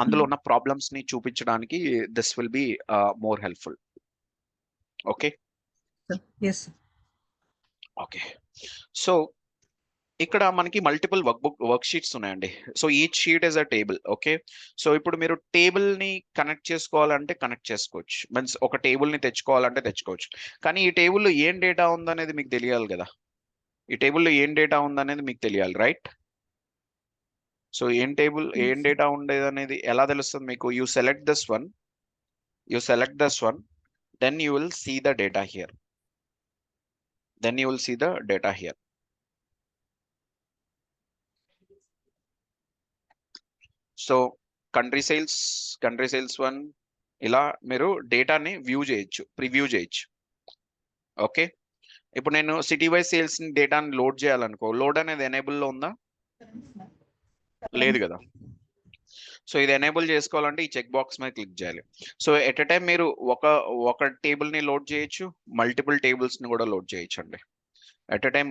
అందులో ఉన్న ప్రాబ్లమ్స్ ని చూపించడానికి this will be more helpful. Okay. Okay, so ఇక్కడ మనకి మల్టిపుల్ వర్క్ షీట్స్ ఉన్నాయండి. So each sheet is a table. Okay, so ఇప్పుడు మీరు టేబుల్ ని కనెక్ట్ చేసుకోవాలంటే కనెక్ట్ చేసుకోవచ్చు, మీన్స్ ఒక టేబుల్ ని తెచ్చుకోవాలంటే తెచ్చుకోవచ్చు. కానీ ఈ టేబుల్లో ఏం డేటా ఉందనేది మీకు తెలియాలి కదా. ఈ టేబుల్లో ఏం డేటా ఉందనేది మీకు తెలియాలి, రైట్? సో ఏం డేటా ఉండేది అనేది ఎలా తెలుస్తుంది మీకు? You select this one, then you will see the data here. So country sales 1 ఇలా మీరు డేటాని ప్రివ్యూ చేయొచ్చు. ఓకే, ఇప్పుడు నేను సిటీ వైజ్ సేల్స్ డేటాని లోడ్ చేయాలనుకో, లోడ్ అనేది ఎనేబుల్ లో ఉందా? లేదు కదా. సో ఇది ఎనేబుల్ చేసుకోవాలంటే ఈ చెక్ బాక్స్ మీద క్లిక్ చేయాలి. సో ఎట్ ఎ టైం మీరు ఒక టేబుల్ ని లోడ్ చేయొచ్చు, మల్టిపుల్ టేబుల్స్ ని కూడా లోడ్ చేయొచ్చు అండి. ఎట్ ఎ టైం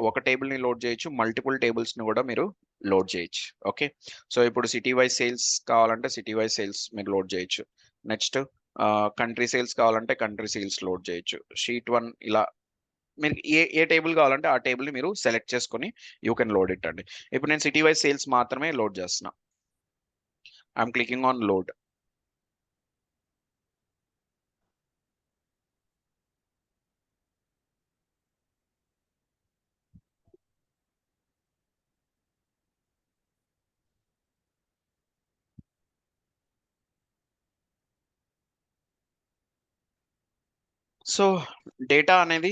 ఒక టేబుల్ ని లోడ్ చేయొచ్చు, మల్టిపుల్ టేబుల్స్ ని కూడా మీరు లోడ్ చేయొచ్చు. ఓకే, సో ఇప్పుడు సిటీ వైజ్ సేల్స్ కావాలంటే సిటీ వైజ్ సేల్స్ మీరు లోడ్ చేయొచ్చు. నెక్స్ట్ కంట్రీ సేల్స్ కావాలంటే కంట్రీ సేల్స్ లోడ్ చేయొచ్చు. షీట్ 1 ఇలా మీరు ఏ టేబుల్ కావాలంటే ఆ టేబుల్ ని మీరు సెలెక్ట్ చేసుకొని యూ కెన్ లోడ్ ఇట్ అండి. ఇప్పుడు నేను సిటీ వైజ్ సేల్స్ మాత్రమే లోడ్ చేస్తున్నా. I'm clicking on load. So data అనేది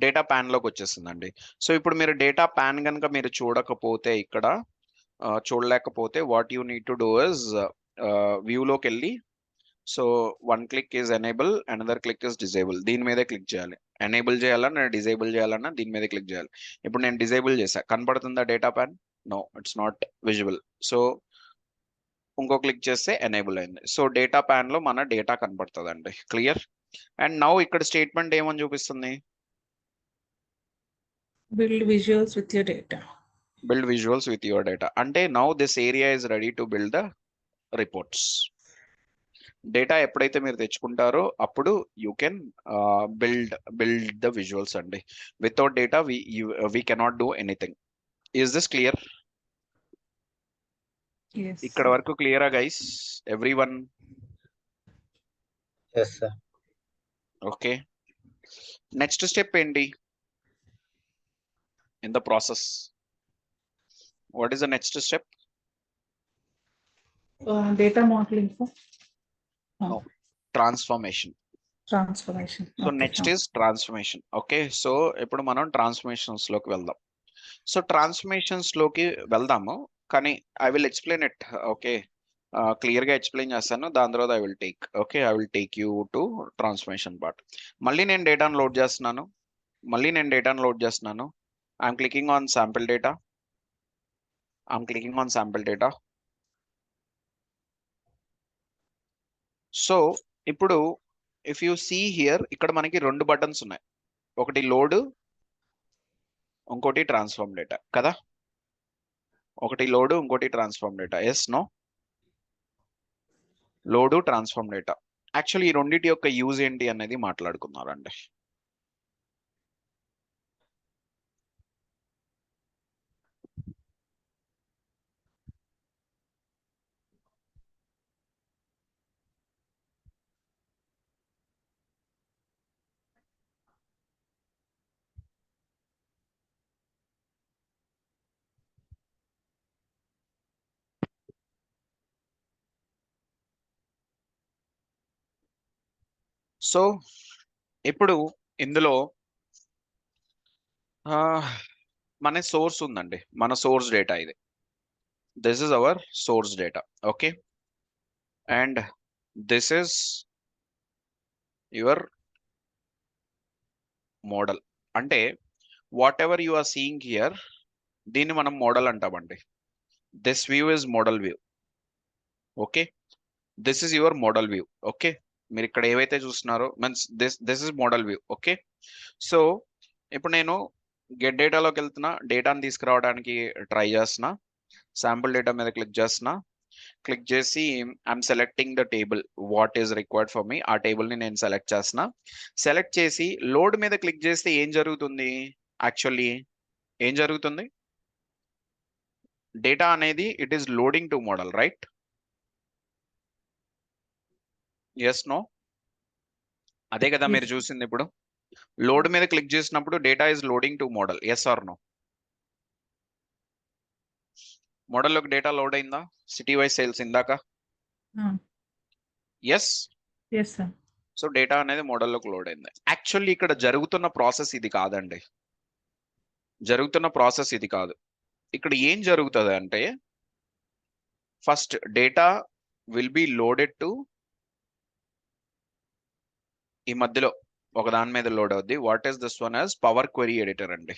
డేటా ప్యాన్ లోకి వచ్చేస్తుందండి. సో ఇప్పుడు మీరు డేటా ప్యాన్ కనుక మీరు చూడకపోతే, ఇక్కడ చూడలేకపోతే what you need to do is వ్యూలోకి వెళ్ళి so one click is enable, another click is disable. దీని మీదే క్లిక్ చేయాలి. ఎనేబుల్ చేయాలన్నా డిజేబుల్ చేయాలన్నా దీని మీద క్లిక్ చేయాలి. ఇప్పుడు నేను డిజేబుల్ చేశా, కనపడుతుందా data pane? No, it's not visible. So ఇంకో క్లిక్ చేస్తే ఎనేబుల్ అయింది. సో డేటా ప్యాన్ లో మన డేటా కనపడుతుందండి. క్లియర్? అండ్ నౌ ఇక్కడ స్టేట్మెంట్ ఏమని చూపిస్తుంది? Build visuals with your data. Build visuals with your data. అంటే now this area is ready to build the reports. Data ఎప్పుడైతే మీరు తెచ్చుకుంటారో అప్పుడు you can build the visuals అండి. Without data we cannot do anything. Is this clear? Yes. ఇక్కడ వరకు క్లియరా guys? Everyone? Yes, sir. Okay. Next step ఏంటి in the process? What is the next step? Data modeling for No. Transformation. transformation. So next is transformation. Okay, so ఇప్పుడు మనం ట్రాన్స్ఫర్మేషన్స్ లోకి వెళ్దాం. సో ట్రాన్స్ఫర్మేషన్స్ లోకి వెళ్దాము, కానీ I will explain it. Okay, clear గా ఎక్స్ప్లెయిన్ చేస్తాను. దాని తర్వాత I will take you to transformation part. మళ్ళీ నేను డేటాను లోడ్ చేస్తున్నాను. I'm clicking on sample data. So ఇప్పుడు ఇఫ్ యూ సీ హియర్, ఇక్కడ మనకి రెండు బటన్స్ ఉన్నాయి. ఒకటి లోడ్, ఇంకోటి ట్రాన్స్ఫార్మ్ డేటా కదా. ఒకటి లోడ్, ఇంకోటి transform data. Yes, no? Load, transform data. Actually ఈ రెండింటి యొక్క యూజ్ ఏంటి అనేది మాట్లాడుకున్నారండి. సో ఇప్పుడు ఇందులో మన సోర్స్ ఉందండి, మన సోర్స్ డేటా ఇది. This is our source data. Okay, and this is your model. అంటే whatever you are seeing here, దీన్ని మనం మోడల్ అంటామండి. This view is model view. Okay, this is your model view. Okay, మీరు ఇక్కడ ఏవైతే చూస్తున్నారో means this is model view. Okay, so ఇప్పుడు నేను గెట్ డేటాలోకి వెళ్తున్నా, డేటాని తీసుకురావడానికి ట్రై చేస్తున్నా. శాంపుల్ డేటా మీద క్లిక్ చేసి I'm selecting the table what is required for me. ఆ టేబుల్ ని నేను సెలెక్ట్ చేస్తున్నా. సెలెక్ట్ చేసి లోడ్ మీద క్లిక్ చేస్తే ఏం జరుగుతుంది? యాక్చువల్లీ ఏం జరుగుతుంది? డేటా అనేది it is loading to model, right? Yes, no? అదే కదా మీరు చూసింది. ఇప్పుడు లోడ్ మీద క్లిక్ చేసినప్పుడు data is loading to model. Yes or no? మోడల్లోకి డేటా లోడ్ అయిందా? సిటీ వైజ్ సేల్స్ ఇందాక. Yes. Yes, sir. So data అనేది మోడల్లోకి లోడ్ అయింది. యాక్చువల్లీ ఇక్కడ జరుగుతున్న ప్రాసెస్ ఇది కాదండి. ఇక్కడ ఏం జరుగుతుంది అంటే, first data will be loaded to, ఈ మధ్యలో ఒక దాని మీద లోడ్ అవుద్ది. What is this one as power query editor అండి.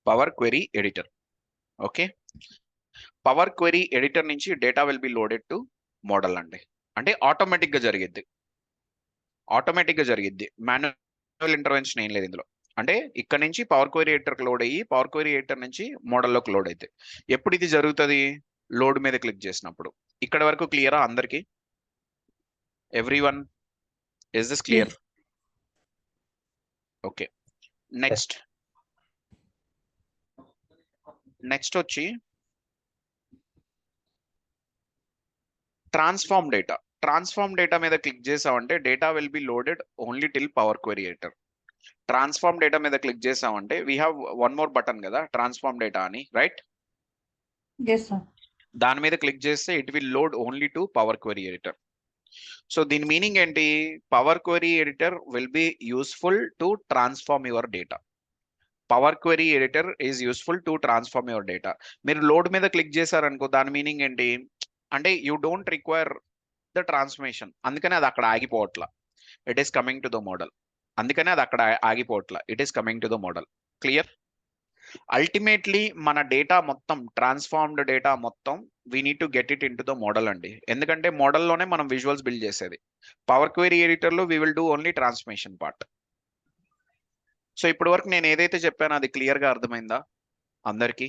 Power query editor. Okay, power query editor నుంచి data will be loaded to model అండి. అంటే ఆటోమేటిక్ గా జరిగిద్ది. మాన్యువల్ ఇంటర్వెన్షన్ ఏం లేదు ఇందులో. అంటే ఇక్కడ నుంచి పవర్ క్వెరీ ఎడిటర్కి లోడ్ అయ్యి పవర్ క్వెరీ ఎడిటర్ నుంచి మోడల్లోకి లోడ్ అయితే ఎప్పుడు ఇది జరుగుతుంది? లోడ్ మీద క్లిక్ చేసినప్పుడు. ఇక్కడ వరకు క్లియరా అందరికి? Everyone, is this clear? Okay, next వచ్చి ట్రాన్స్ఫార్మ్ డేటా మీద క్లిక్ చేసామంటే data will be loaded only till power query editor. Transform data మీద క్లిక్ చేసామంటే we have one more button కదా, ట్రాన్స్ఫార్మ్ డేటా అని, రైట్? Yes, sir. దాని మీద క్లిక్ చేస్తే it will load only to power query editor. So దీని మీనింగ్ ఏంటి? Power query editor will be useful to transform your data. Power query editor is useful to transform your data. మీరు లోడ్ మీద క్లిక్ చేశారనుకో, దాని మీనింగ్ ఏంటి అంటే you don't require the transformation, అందుకనే అది అక్కడ ఆగిపోవట్ల. It is coming to the model, అందుకనే అది అక్కడ ఆగిపోవట్ల. It is coming to the model. Clear? Ultimately మన డేటా మొత్తం, ట్రాన్స్ఫార్మ్డ్ డేటా మొత్తం we need to get it in to the model అండి. ఎందుకంటే మోడల్లోనే మనం విజువల్స్ బిల్డ్ చేసేది. పవర్ క్వెరీ ఎడిటర్లో we will do only transformation part. So ఇప్పటి వరకు నేను ఏదైతే చెప్పానో అది క్లియర్గా అర్థమైందా అందరికీ?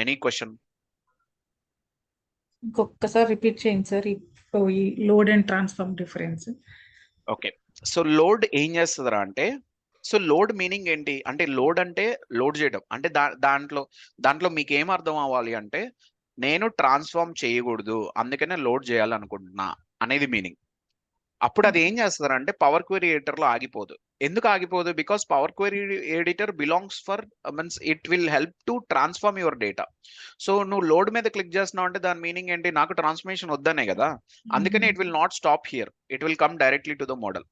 Any question? ఇంకొకసారి రిపీట్ చేయండి సార్ ఈ load and transform difference. Okay, so load ఏం చేస్తుందిరా అంటే, సో లోడ్ మీనింగ్ ఏంటి అంటే, లోడ్ అంటే లోడ్ చేయడం అంటే దాంట్లో మీకు ఏం అర్థం అవ్వాలి అంటే, నేను ట్రాన్స్ఫార్మ్ చేయకూడదు అందుకనే లోడ్ చేయాలనుకుంటున్నా అనేది మీనింగ్. అప్పుడు అది ఏం చేస్తుంది అంటే పవర్ క్వెరీ ఎడిటర్లో ఆగిపోదు. ఎందుకు ఆగిపోదు? Because power query editor belongs for means it will help to transform your data. So నువ్వు లోడ్ మీద క్లిక్ చేస్తున్నావు అంటే దాని మీనింగ్ ఏంటి? నాకు ట్రాన్స్ఫర్మేషన్ వద్దనే కదా, అందుకనే it will not stop here, it will come directly to the model.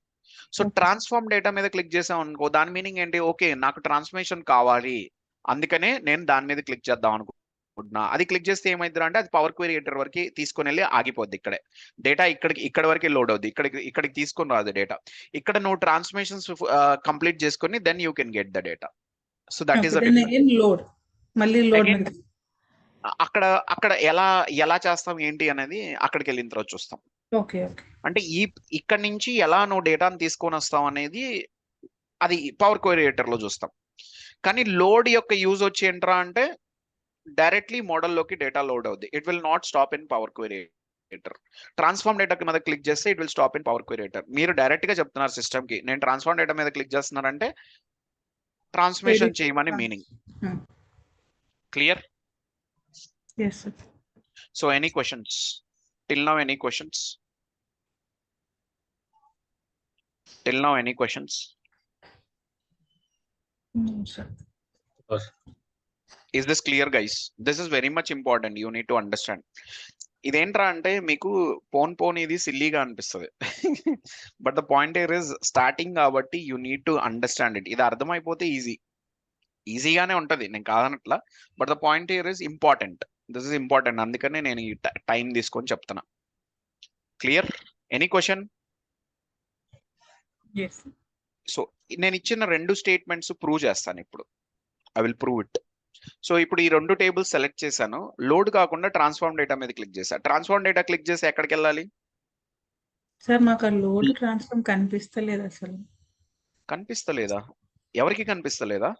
So transform data మీద క్లిక్ చేసాం అనుకో, దాని మీనింగ్ ఏంటి? ఓకే నాకు ట్రాన్స్ఫర్మేషన్ కావాలి అందుకనే నేను దాని మీద క్లిక్ చేద్దాం అనుకుంటున్నా. అది క్లిక్ చేస్తే ఏమైంది అంటే, అది పవర్ క్వెరీ ఎడిటర్ వరకు తీసుకొని వెళ్ళి ఆగిపోద్ది. ఇక్కడే డేటా ఇక్కడ వరకే లోడ్ అవుద్ది, ఇక్కడికి తీసుకొని రాదు డేటా. ఇక్కడ నువ్వు ట్రాన్స్ఫర్మేషన్స్ కంప్లీట్ చేసుకొని then you can get the data. So that is the difference. Load మళ్ళీ లోడ్ అక్కడ ఎలా చేస్తాం ఏంటి అనేది అక్కడికి వెళ్ళిన తర్వాత చూస్తాం. Okay okay. అంటే ఇక్కడ నుంచి ఎలా నువ్వు డేటాను తీసుకొని వస్తాం అనేది అది పవర్ క్వెరీ ఎడిటర్ లో చూస్తాం. కానీ లోడ్ యొక్క యూజ్ వచ్చి ఏంట్రా అంటే, డైరెక్ట్లీ మోడల్లోకి డేటా లోడ్ అవుద్ది. It will not stop in power query editor. Transform data మీద క్లిక్ చేస్తే it will stop in power query editor. మీరు డైరెక్ట్ గా చెప్తున్నారు సిస్టమ్ కి, నేను ట్రాన్స్ఫార్మ్ డేటా మీద క్లిక్ చేస్తున్నారంటే ట్రాన్స్ఫర్మేషన్ చేయమని meaning. Clear? yes sir. So any questions till now? Any questions till now? Any questions? No sir. Is this clear guys? This is very much important, you need to understand. ఇదేంట్రా అంటే మీకు పోన్ ఇది సిల్లీగా అనిపిస్తుంది, but the point here is starting కాబట్టి you need to understand it. ఇది అర్థమైపోతే ఈజీగానే ఉంటది, నేను కాదనట్లా, but the point here is important. This is important, అందుకనే నేను ఈ టైం తీసుకొని చెప్తున్నా. Clear? Any question? yes sir. So నేను ఇచ్చిన రెండు స్టేట్మెంట్స్ ప్రూవ్ చేస్తాను ఇప్పుడు. I will prove it. So ఇప్పుడు ఈ రెండు టేబుల్స్ సెలెక్ట్ చేశాను, లోడ్ కాకుండా ట్రాన్స్ఫార్మ్ డేటా మీద క్లిక్ చేశాను. ట్రాన్స్ఫార్మ్ డేటా క్లిక్ చేసి ఎక్కడికి వెళ్ళాలి సార్? మాకు ఆ లోడ్ ట్రాన్స్ఫార్మ్ కనిపిస్తలేదు అసలు. కనిపిస్తలేదా? ఎవరికి కనిపిస్తలేదా?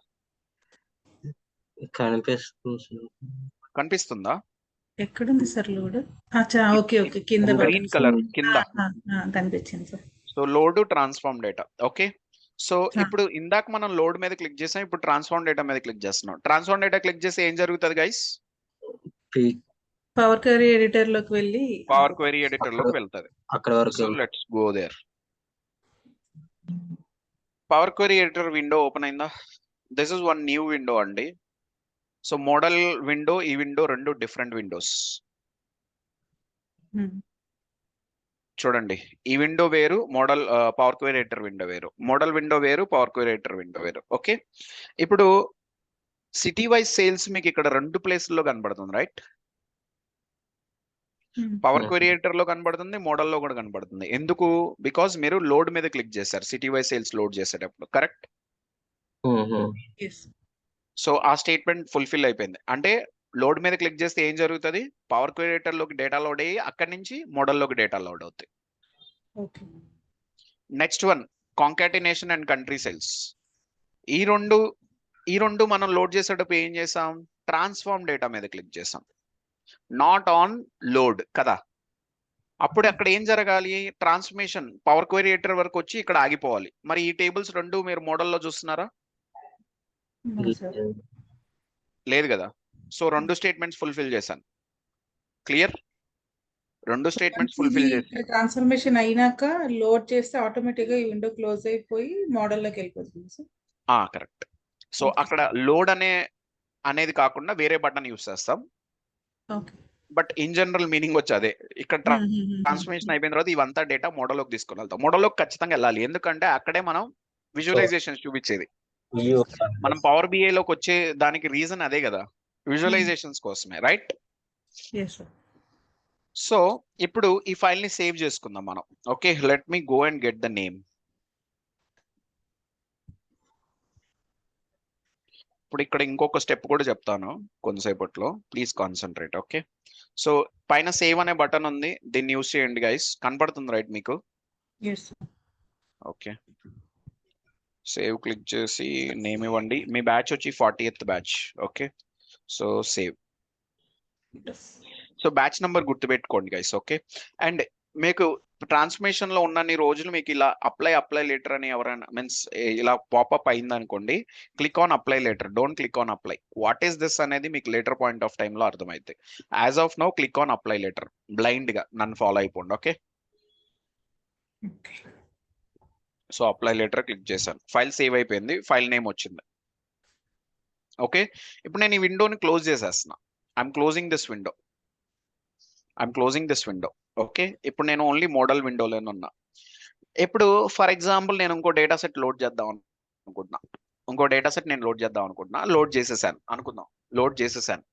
కనిపిస్తుందా? ఎక్కడుంది సార్ లోడ్? ఓకే ఓకే, కింద గ్రీన్ కలర్ కింద కనిపించింది sir. So load transform data. Okay, so ఇప్పుడు ఇందాక మనం లోడ్ మీద క్లిక్ చేసాం, ఇప్పుడు ట్రాన్స్ఫార్మ్ డేటా మీద క్లిక్ చేస్తున్నాం. ట్రాన్స్ఫార్మ్ డేటా క్లిక్ చేస్తే ఏం జరుగుతుంది గైస్? పవర్ క్వెరీ ఎడిటర్ లోకి వెళ్ళి పవర్ క్వెరీ ఎడిటర్ లోకి వెళ్తుంది. అక్కడ వరకు so let's go there. Power query editor window open అయిందా? This is one new window అండి. సో మోడల్ విండో, ఈ విండో రెండు డిఫరెంట్ విండోస్. చూడండి, ఈ విండో వేరు, model power query editor window వేరు. మోడల్ విండో వేరు, పవర్ క్వెరీ ఎడిటర్ విండో వేరు. ఓకే, ఇప్పుడు సిటీ వైజ్ సేల్స్ మీకు ఇక్కడ రెండు ప్లేస్ల్లో కనబడుతుంది, రైట్? పవర్ క్వెరీ ఎడిటర్ లో కనబడుతుంది, మోడల్లో కూడా కనబడుతుంది. ఎందుకు? బికాస్ మీరు లోడ్ మీద క్లిక్ చేశారు సిటీ వైజ్ సేల్స్ లోడ్ చేసేటప్పుడు, కరెక్ట్? సో ఆ స్టేట్మెంట్ ఫుల్ఫిల్ అయిపోయింది. అంటే లోడ్ మీద క్లిక్ చేస్తే ఏం జరుగుతుంది? పవర్ క్వెరీ ఎడిటర్ లోకి డేటా లోడ్ అయ్యి అక్కడి నుంచి మోడల్లోకి డేటా లోడ్ అవుతాయి. Next one, concatenation and country sales. ఈ రెండు మనం లోడ్ చేసేటప్పుడు ఏం చేసాం? ట్రాన్స్ఫార్మ్ డేటా మీద క్లిక్ చేసాం, నాట్ ఆన్ లోడ్ కదా. అప్పుడు అక్కడ ఏం జరగాలి? ట్రాన్స్ఫర్మేషన్ పవర్ క్వెరీ ఎడిటర్ వరకు వచ్చి ఇక్కడ ఆగిపోవాలి. మరి ఈ టేబుల్స్ రెండు మీరు మోడల్లో చూస్తున్నారా? లేదు కదా. సో రెండు స్టేట్మెంట్స్ ఫుల్ఫిల్ చేశాను. క్లియర్? రెండు స్టేట్మెంట్స్ ఫుల్ఫిల్ చేశాను. ట్రాన్స్ఫర్మేషన్ అయినాక లోడ్ చేస్తే ఆటోమేటిక్ గా ఈ విండో క్లోజ్ అయిపోయి మోడల్లోకి వెళ్ళిపోతుంది. కరెక్ట్. సో అక్కడ లోడ్ అనేది కాకుండా వేరే బటన్ యూస్ చేస్తాం, బట్ ఇన్ జనరల్ మీనింగ్ వచ్చి అదే. ఇక్కడ ట్రాన్స్ఫర్మేషన్ అయిపోయిన తర్వాత ఇవంతా డేటా మోడల్లోకి తీసుకుని వెళ్తాం. మోడల్లోకి ఖచ్చితంగా వెళ్ళాలి, ఎందుకంటే అక్కడే మనం విజువలైజేషన్ చూపించేది. మనం పవర్ బిఐలోకి వచ్చే దానికి రీజన్ అదే కదా, విజువలైజేషన్స్ కోసమే, రైట్? సో ఇప్పుడు ఈ ఫైల్ ని సేవ్ చేసుకుందాం మనం. Okay, let me go and get the name. ఇప్పుడు ఇక్కడ ఇంకొక స్టెప్ కూడా చెప్తాను కొంతసేపట్లో, ప్లీజ్ కాన్సన్ట్రేట్. ఓకే, సో పైన సేవ్ అనే బటన్ ఉంది, దీన్ని యూస్ చేయండి గైస్. కనపడుతుంది రైట్ మీకు? ఎస్ ఓకే, సేవ్ క్లిక్ చేసి నేమ్ ఇవ్వండి. మీ బ్యాచ్ వచ్చి 40th batch. Okay, so save. So batch number గుర్తుపెట్టుకోండి గైస్. ఓకే, అండ్ మీకు ట్రాన్స్ఫర్మేషన్ లో ఉన్నన్ని రోజులు మీకు ఇలా అప్లై లెటర్ అని ఎవరైనా మీన్స్ ఇలా పాపప్ అయింది అనుకోండి, click on apply later, don't click on apply. What is this అనేది మీకు లేటర్ పాయింట్ ఆఫ్ టైమ్ లో అర్థమైతే. As of now click on apply later, blind గా నన్ను ఫాలో అయిపోండి. Okay, so apply later click చేశాను, ఫైల్ సేవ్ అయిపోయింది, ఫైల్ నేమ్ వచ్చింది. ఓకే, ఇప్పుడు నేను ఈ విండోని క్లోజ్ చేసేస్తున్నా. I'm closing this window. Okay, ఇప్పుడు నేను ఓన్లీ మోడల్ విండోలోనే ఉన్నా. ఇప్పుడు ఫర్ ఎగ్జాంపుల్ నేను ఇంకో డేటా సెట్ లోడ్ చేద్దాం అనుకుంటున్నా. లోడ్ చేసేసాను.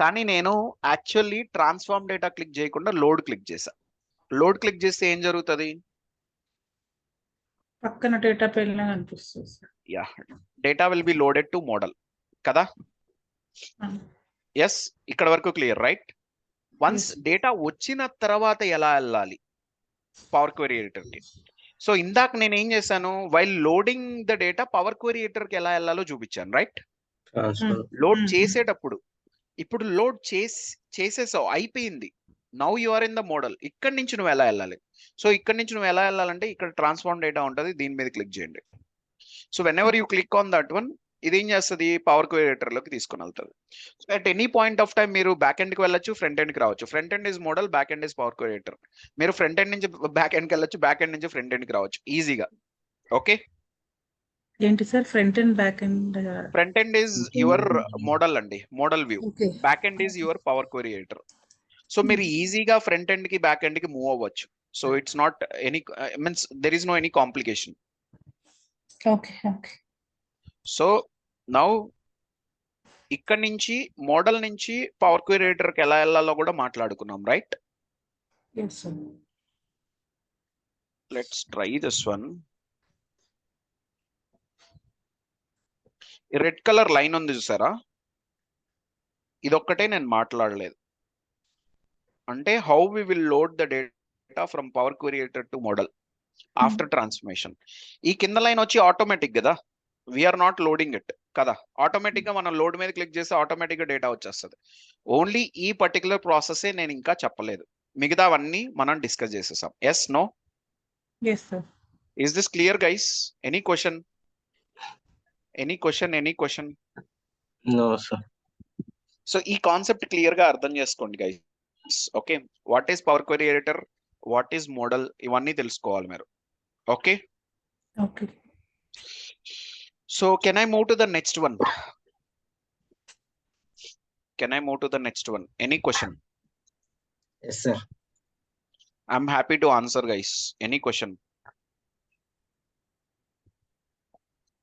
కానీ నేను యాక్చువల్లీ ట్రాన్స్ఫార్మ్ డేటా క్లిక్ చేయకుండా లోడ్ క్లిక్ చేశాను. లోడ్ క్లిక్ చేస్తే ఏం జరుగుతుంది? పక్కన డేటా పెళ్ళిన అనిపిస్తుంది sir. Yeah, data will be loaded to model కదా. ఎస్, ఇక్కడ వరకు క్లియర్ రైట్? వన్స్ డేటా వచ్చిన తర్వాత ఎలా వెళ్ళాలి పవర్ క్వెరీ ఎడిటర్కి. సో ఇందాక నేను ఏం చేశాను, while loading the data power query ఎడిటర్కి ఎలా వెళ్ళాలో చూపించాను రైట్. లోడ్ చేసేటప్పుడు ఇప్పుడు లోడ్ చేసేసావు, అయిపోయింది. Now you are in the model. ఇక్కడి నుంచి నువ్వు ఎలా వెళ్ళాలి? సో ఇక్కడ నుంచి నువ్వు ఎలా వెళ్ళాలంటే ఇక్కడ ట్రాన్స్ఫార్మ్ డేటా ఉంటుంది, దీని మీద క్లిక్ చేయండి. So when ever you click on that one, ఇది ఏం చేస్తుంది, పవర్ క్వెరీ ఎడిటర్లోకి తీసుకుని వెళ్తుంది. So at any point of time మీరు బ్యాక్ ఎండ్కి వెళ్ళొచ్చు, ఫ్రంట్ ఎండ్కి రావచ్చు. Front end is model, back end is power query editor. మీరు ఫ్రంట్ ఎండ్ నుంచి బ్యాక్ ఎండ్కి వెళ్ళొచ్చు, బ్యాక్ ఎండ్ నుంచి ఫ్రంట్ ఎండ్కి రావచ్చు ఈజీగా. ఓకే, ఏంటి sir front and back and? Front end is your model అండి, model view. Back end is your power query editor. So మీరు ఈజీగా ఫ్రంట్ ఎండ్ కి బ్యాక్ ఎండ్ కి మూవ్ అవ్వచ్చు. So it's not any means there is no any complication. Okay. So now ఇక్కడ నుంచి మోడల్ నుంచి పవర్ క్వెరీ ఎడిటర్ కి ఎలా వెళ్ళాలో కూడా మాట్లాడుకున్నాం right. Yes sir. Let's try this one. Red colour line ఉంది చూసారా, ఇదొక్కటే నేను మాట్లాడలేదు. అంటే how we will load the data from power query editor to model after transformation. ఈ కింద లైన్ వచ్చి ఆటోమేటిక్ కదా, వీఆర్ నాట్ లోడింగ్ ఇట్ కదా. ఆటోమేటిక్ గా మనం లోడ్ మీద క్లిక్ చేస్తే ఆటోమేటిక్ గా డేటా వచ్చేస్తుంది. ఓన్లీ ఈ పర్టికులర్ ప్రాసెస్ నేను ఇంకా చెప్పలేదు, మిగతావన్నీ మనం డిస్కస్ చేసేసాం. Yes no? Yes sir. Is this clear guys? Any question? No sir. So ఈ కాన్సెప్ట్ క్లియర్ గా అర్థం చేసుకోండి guys. Okay, what is power query editor, what is model, ఇవన్నీ తెలుసుకోవాలి మీరు. Okay, so can I move to the next one? Any question? Yes sir. I'm happy to answer guys. Any question?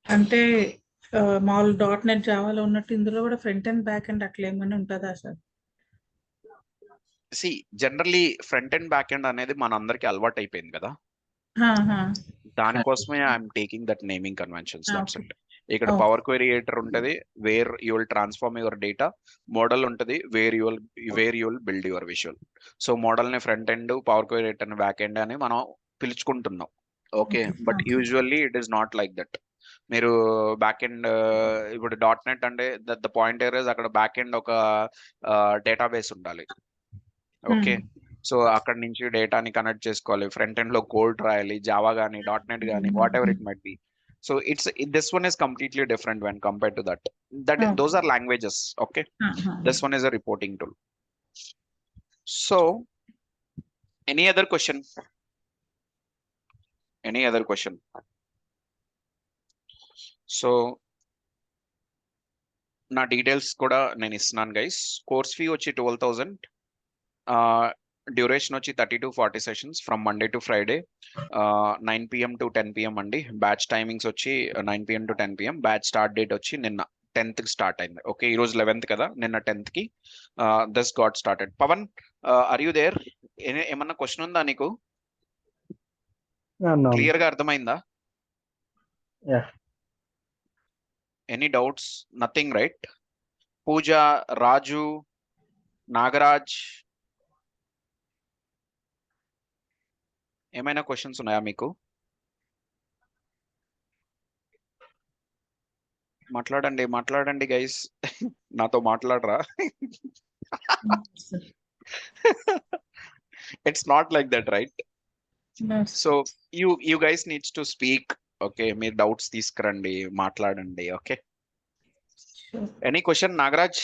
అంటే మామూలు .NET జావాలో ఉన్నట్టు ఇందులో కూడా ఫ్రంట్ అండ్ బ్యాక్ అండ్ అట్లా ఏమైనా ఉంటుందా sir? See generally front and back end అనేది మన అందరికి అలవాటు అయిపోయింది కదా, దానికోసమే I'm taking that naming conventions. That's it. ఇక్కడ పవర్ క్వెరీ ఎడిటర్ ఉంటది, where you will transform your data. Model ఉంటది, where you will build your visual. So model ని front end, power query editor ని బ్యాక్ ఎండ్ అని మనం పిలుచుకుంటున్నాం. Okay, but usually it is not like that. మీరు బ్యాక్ ఎండ్ ఇప్పుడు .NET అంటే ద పాయింట్ ఏరియస్ అక్కడ బ్యాక్ ఎండ్ ఒక డేటాబేస్ ఉండాలి. ఓకే, సో అక్కడ నుంచి డేటాని కనెక్ట్ చేసుకోవాలి, ఫ్రంట్ ఎండ్ లో కోడ్ రాయాలి, జావా గానీ .NET గానీ what ever it might be. So this one is completely different when compared to that. Those are languages. Okay, this one is a reporting tool. So any other question? So నా డీటెయిల్స్ కూడా నేను ఇస్తున్నాను గైస్. కోర్స్ ఫీ వచ్చి 12,000, డ్యూరేషన్ వచ్చి 30 to 40 sessions from Monday to Friday 9 PM to 10 PM అండి. బ్యాచ్ టైమింగ్స్ వచ్చి 9 PM to 10 PM. Batch start date వచ్చి నిన్న 10th కి స్టార్ట్ అయింది. ఓకే, ఈ రోజు 11th కదా, నిన్న 10th కి this got started. Pavan, are you there? ఏమన్నా క్వశ్చన్ ఉందా నీకు? క్లియర్ గా అర్థమైందా? Yeah. Any doubts? Nothing, right? Pooja, Raju, Nagaraj, ఏమైనా క్వశ్చన్స్ ఉన్నాయా మీకు? మాట్లాడండి గైస్. నాతో మాట్లాడరా? It's not like that, right? No, so you guys needs to speak. Okay, మీరు డౌట్స్ తీసుకురండి, మాట్లాడండి. Okay, sure. Any question Nagaraj?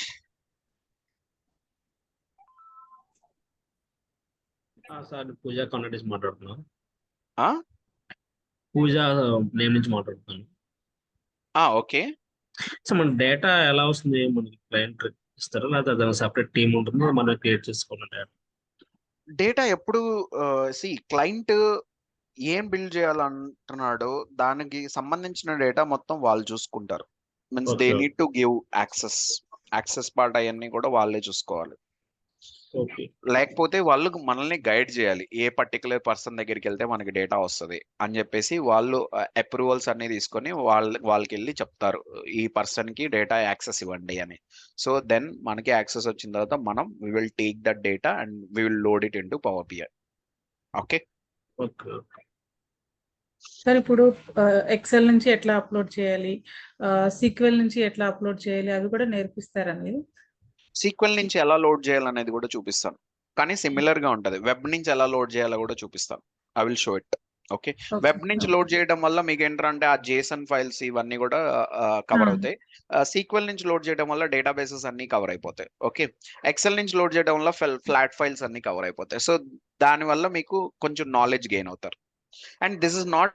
Sir Pooja contact నుంచి మాట్లాడుతున్నాను. ఆ పూజ నేమ్ నుంచి మాట్లాడుతున్నాను. ఓకే, సో మన డేటా ఎలా వస్తుంది? మనకి క్లయింట్ ఇస్తారా, లేకపోతే దానికి సపరేట్ టీమ్ ఉంటుందో మనం క్రియేట్ చేసుకోవాలి డేటా? డేటా ఎప్పుడు క్లయింట్ ఏం బిల్డ్ చేయాలంటున్నాడో దానికి సంబంధించిన డేటా మొత్తం వాళ్ళు చూసుకుంటారు. Means they Okay. Need to give access part అవన్నీ కూడా వాళ్ళే చూసుకోవాలి. ఓకే, లేకపోతే వాళ్ళు మనల్ని గైడ్ చేయాలి, ఏ పర్టికులర్ పర్సన్ దగ్గరికి వెళ్తే మనకి డేటా వస్తుంది అని చెప్పేసి వాళ్ళు అప్రూవల్స్ అన్ని తీసుకొని వాళ్ళకి వెళ్ళి చెప్తారు, ఈ పర్సన్ కి డేటా యాక్సెస్ ఇవ్వండి అని. సో దెన్ మనకి యాక్సెస్ వచ్చిన తర్వాత మనం we will take that data and we will load it in to power BI. Okay, okay, sir ఇప్పుడు ఎక్సెల్ నుంచి ఎట్లా అప్లోడ్ చేయాలి, సీక్వెల్ నుంచి ఎట్లా అప్లోడ్ చేయాలి అవి కూడా నేర్పిస్తారా మీరు? సీక్వెల్ నుంచి ఎలా లోడ్ చేయాలనేది కూడా చూపిస్తాను, కానీ సిమిలర్ గా ఉంటది. వెబ్ నుంచి ఎలా లోడ్ చేయాలో కూడా చూపిస్తాను. I will show it. Okay, Okay. Web నుంచి లోడ్ చేయడం వల్ల మీకు ఏంటంటే ఆ జేసన్ ఫైల్స్ ఇవన్నీ కూడా కవర్ అవుతాయి. సీక్వెల్ నుంచి లోడ్ చేయడం వల్ల డేటాబేసెస్ అన్ని కవర్ అయిపోతాయి. ఓకే, ఎక్సెల్ నుంచి లోడ్ చేయడం వల్ల ఫ్లాట్ ఫైల్స్ అన్ని కవర్ అయిపోతాయి. సో దానివల్ల మీకు కొంచెం నాలెడ్జ్ గెయిన్ అవుతారు. And this is not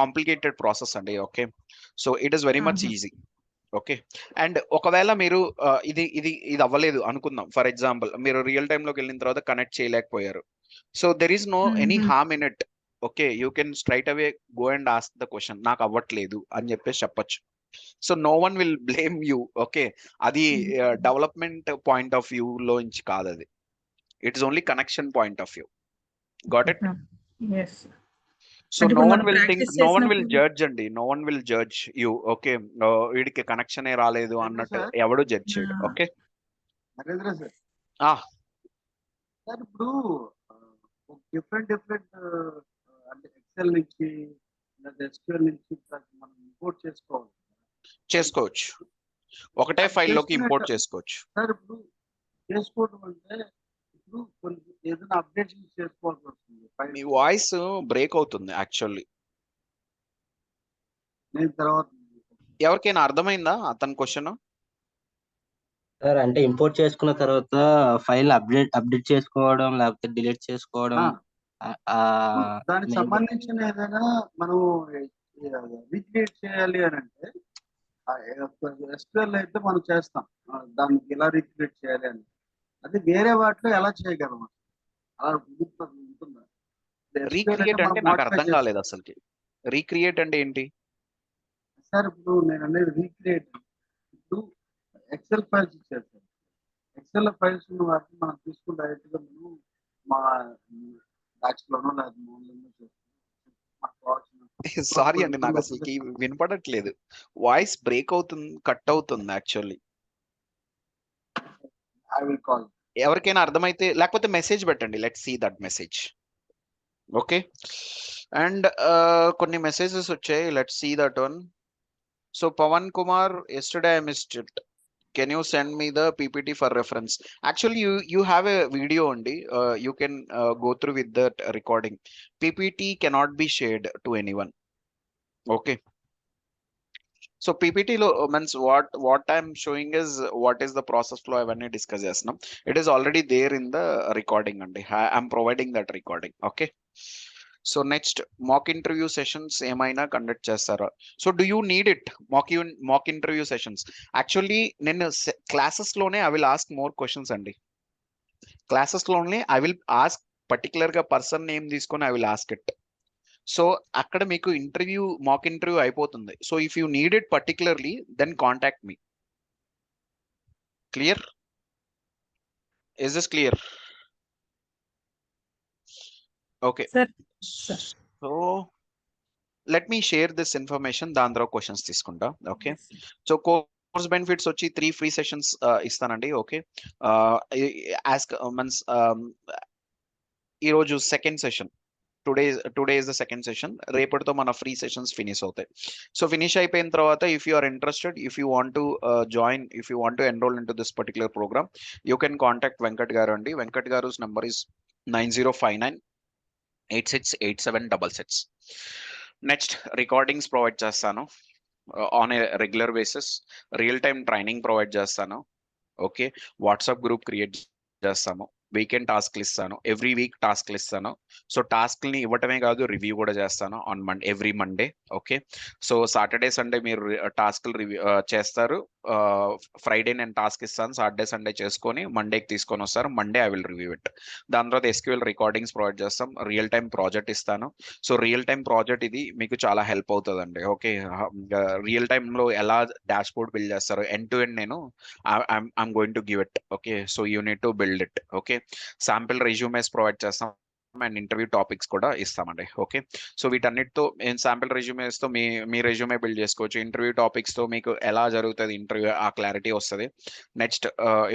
complicated process అండి. Okay, so it is very much easy. Okay, and ఒకవేళ మీరు ఇది ఇది ఇది అవ్వలేదు అనుకుందాం, ఫర్ ఎగ్జాంపుల్ మీరు రియల్ టైమ్ లోకి వెళ్ళిన తర్వాత కనెక్ట్ చేయలేకపోయారు. So there is no any harm in it. Okay, you can straight away go and ask the question, నాకు అవ్వట్లేదు అని చెప్పేసి చెప్పొచ్చు. So no one will blame you. Okay, అది డెవలప్మెంట్ పాయింట్ ఆఫ్ వ్యూ లో నుంచి కాదు, అది it is only connection point of view. Got it? Yes. So అంటే నో ఇప్పుడు వన్ మనం will think, practice no one will చేసినప్పుడు- జడ్జ్ అండి, no one will judge you. Okay, వీడికి కనెక్షనే రాలేదు అన్నట్టు ఎవడు జడ్జ్ చేయడు. Ah. Okay, Narendra sir, Ah. Sir ఇప్పుడు డిఫరెంట్ అంటే ఎక్సెల్ నుంచి ఎస్క్యూఎల్ నుంచి మనం ఇంపోర్ట్ చేసుకోవచ్చు, ఒకటే అది ఫైల్ లోకి చేసుకునే ఇంపోర్ట్ ట- చేసుకోవచ్చు. సార్ ఇప్పుడు చేసుకోవడం అంటే ఇప్పుడు కొన్ని ఏదైనా అప్డేషన్ చేసుకోవాల్సి వస్తుంది ఫైల్ మీ వాయిస్ బ్రేక్ అవుతుంది యాక్చువల్లీ. నేను తర్వాత ఎవరికైనా అర్థమైందా అతని క్వశ్చన్? సార్ అంటే ఇంపోర్ట్ చేసుకున్న తర్వాత ఫైల్ అప్డేట్ చేసుకోవడం లేకపోతే డిలీట్ చేసుకోవడం దానికి సంబంధించిన ఏదైనా మనం రీక్రియేట్ చేయాలి అని అంటే ఎస్క్యూఎల్ అయితే మనం చేస్తాం, దానికి ఎలా రీక్రియేట్ చేయాలి అని. అది వేరే వాటిలో ఎలా చేయగలం? అలా ఉంటుందా? రీక్రియేట్ అంటే నాకు అర్థం కాలేదు అసలుకి. రీక్రియేట్ అంటే ఏంటి సార్? ఇప్పుడు నేను అనేది రీక్రియేట్, ఇప్పుడు ఎక్సెల్ ఫైల్స్ ఇచ్చారు సార్, ఎక్సెల్ ఫైల్స్ ఉన్న వాటిని మనం తీసుకుని డైరెక్ట్ గా మనం మా బ్యాచ్ లోనో లేదా మామూలుగా చేస్తాం. సారీ అండి, నాకు అసలుకి వినపడట్లేదు, వాయిస్ బ్రేక్ అవుతుంది, కట్ అవుతుంది యాక్చువల్లీ. I will call. ఎవరికైనా అర్థమైతే లేకపోతే మెసేజ్ పెట్టండి, let see that message. Okay, and కొన్ని మెసేజెస్ వచ్చాయి, let see that one. So Pavan Kumar, yesterday I missed it. Can you send me the PPT for reference? Actually, you have a video only. You can go through with that recording. PPT cannot be shared to anyone. Okay. So PPT lo means what I'm showing is what is the process flow అవన్నీ డిస్కస్ చేస్తున్నాం. It is already there in the recording అండి. I'm providing that recording. Okay. So next mock interview sessions ఏమైనా కండక్ట్ చేస్తారా? So do you need it mock interview sessions? Actually నేను క్లాసెస్ లోనే I will ask more questions అండి. క్లాసెస్ లోనే ఐ విల్ ఆస్క్ పర్టికులర్ గా పర్సన్ నేమ్ తీసుకొని I will ask it. So అక్కడ మీకు మాక్ ఇంటర్వ్యూ అయిపోతుంది. So if you need it particularly then contact me. Clear? Is this clear? Okay. Sir so let me share this information, దాని తర్వాత క్వశ్చన్స్ తీసుకుంటా. ఓకే. సో కోర్స్ బెనిఫిట్స్ వచ్చి 3 ఫ్రీ సెషన్స్ ఇస్తానండి. ఓకే. యాజ్ మీన్స్ ఈరోజు second session, today is the second session. రేపటితో మన ఫ్రీ సెషన్స్ ఫినిష్ అవుతాయి. సో ఫినిష్ అయిపోయిన తర్వాత if you are interested, if you want to join, if you want to enrol into this particular programme, you can contact Venkat గారు అండి. వెంకట్ గారుస్ number is 9059868766. Next recordings provide చేస్తాను on a regular basis. Real time training provide చేస్తాను. ఓకే. వాట్సాప్ గ్రూప్ క్రియేట్ చేస్తాము. వీకెండ్ టాస్క్లు ఇస్తాను. ఎవ్రీ వీక్ టాస్క్లు ఇస్తాను. సో టాస్క్ని ఇవ్వటమే కాదు, రివ్యూ కూడా చేస్తాను on every Monday. Okay. So Saturday Sunday మీరు టాస్క్లు రివ్యూ చేస్తారు. ఫ్రైడే నేను టాస్క్ ఇస్తాను. సాటర్డే సండే చేసుకొని మండేకి తీసుకొని వస్తారు. Monday I will review it. దాని తర్వాత ఎస్క్యూఎల్ రికార్డింగ్స్ ప్రొవైడ్ చేస్తాం. రియల్ టైం ప్రాజెక్ట్ ఇస్తాను. సో రియల్ టైం ప్రాజెక్ట్ ఇది మీకు చాలా హెల్ప్ అవుతుందండి. ఓకే. రియల్ టైంలో ఎలా డాష్ బోర్డ్ బిల్డ్ చేస్తారు ఎండ్ టు ఎండ్ నేను I'm going to give it. Okay. So you need to build it. Okay. Sample resumes provide చేస్తాం అండ్ ఇంటర్వ్యూ టాపిక్స్ కూడా ఇస్తామండి. ఓకే. సో వీటన్నిటితో శాంపిల్ రెజ్యూమేస్ తో మీ రెజ్యూమే బిల్డ్ చేసుకోవచ్చు. ఇంటర్వ్యూ టాపిక్స్ తో మీకు ఎలా జరుగుతుంది ఇంటర్వ్యూ ఆ క్లారిటీ వస్తుంది. Next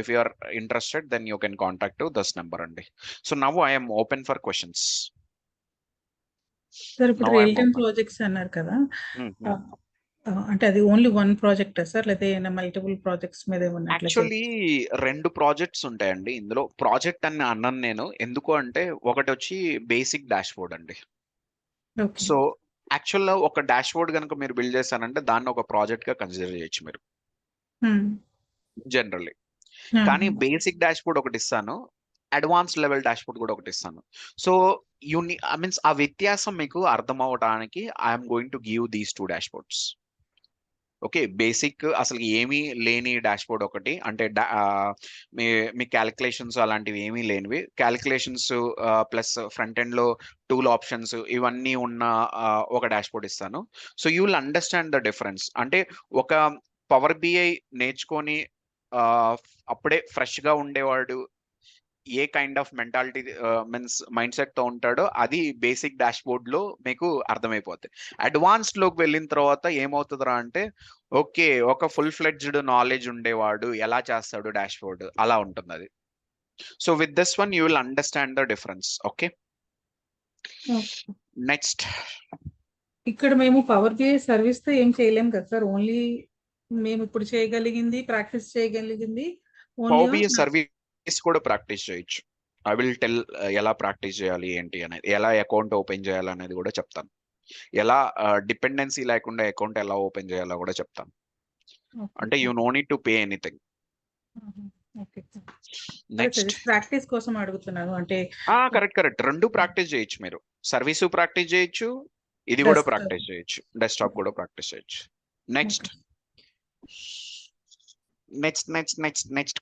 if you are interested then you can contact this number అండి. So now I'm open for questions. Sir ఇప్పుడు రియల్ టైమ్ ప్రాజెక్ట్స్ అన్నారు కదా, అంటే అది ఓన్లీ వన్ ప్రాజెక్టా సార్, లేదా ఏమైనా మల్టిపుల్ ప్రాజెక్ట్స్ మీద ఏమన్నా అట్లా యాక్చువల్లీ 2 ప్రాజెక్ట్స్ ఉంటాయండి ఇందులో. ప్రాజెక్ట్ అని అన్నాను నేను ఎందుకు అంటే, ఒకటి వచ్చి బేసిక్ డాష్ బోర్డ్ అండి. ఓకే. సో యాక్చువల్గా ఒక డాష్ బోర్డ్ కనుక మీరు బిల్డ్ చేశారంటే దాన్ని ఒక ప్రాజెక్ట్ గా కన్సిడర్ చేయొచ్చు మీరు జనరల్లీ. కానీ బేసిక్ డాష్ బోర్డ్ ఒకటి ఇస్తాను, అడ్వాన్స్ లెవెల్ డాష్ బోర్డ్ కూడా ఒకటి ఇస్తాను. సో ఐ మీన్స్ ఆ వ్యత్యాసం మీకు అర్థం అవడానికి I'm going to give these 2 dash boards. Okay. Basic అసలు ఏమీ లేని డాష్ బోర్డ్ ఒకటి, అంటే మీ క్యాలిక్యులేషన్స్ అలాంటివి ఏమీ లేనివి, క్యాలిక్యులేషన్స్ ప్లస్ ఫ్రంట్ ఎండ్ లో టూల్ ఆప్షన్స్ ఇవన్నీ ఉన్న ఒక డాష్ బోర్డ్ ఇస్తాను. So you will understand the difference. అంటే ఒక పవర్ బిఐ నేర్చుకొని అప్పుడే ఫ్రెష్ గా ఉండేవాడు a kind of mentality means mindset తో ఉంటాడో అది బేసిక్ డాష్ బోర్డ్ లో మీకు అర్థమైపోతుంది. అడ్వాన్స్డ్ లోకి వెళ్ళిన తర్వాత ఏమవుతుందిరా అంటే, ఓకే ఒక ఫుల్ ఫ్లెడ్జ్డ్ నాలెడ్జ్ ఉండేవాడు ఎలా చేస్తాడు డాష్ బోర్డ్ అలా ఉంటుంది అది. So with this one you will understand the difference. Okay. Next, ఇక్కడ మేము పవర్ బిఐ సర్వీస్ తో ఏం చేయలేం కదా సార్, ఓన్లీ మేము ఇప్పుడు చేయగలిగింది ప్రాక్టీస్ చేయగలిగింది పవర్ బిఐ సర్వీస్ కూడా ప్రాక్టీస్ చేయొచ్చు. ఐ విల్ టెల్ ఎలా ప్రాక్టీస్ చేయాలి ఏంటి అనేది, ఎలా అకౌంట్ ఓపెన్ చేయాలి అనేది కూడా చెప్తాను, ఎలా డిపెండెన్సీ లేకుండా అకౌంట్ ఎలా ఓపెన్ చేయాలో కూడా చెప్తాను. అంటే you know need to pay anything. Next practice కోసం అడుగుతున్నాను. అంటే కరెక్ట్ 2 ప్రాక్టీస్ చేయొచ్చు మీరు. సర్వీస్ ప్రాక్టీస్ చేయొచ్చు, ఇది కూడా ప్రాక్టీస్ చేయొచ్చు, డెస్క్టాప్ కూడా ప్రాక్టీస్ చేయొచ్చు. Next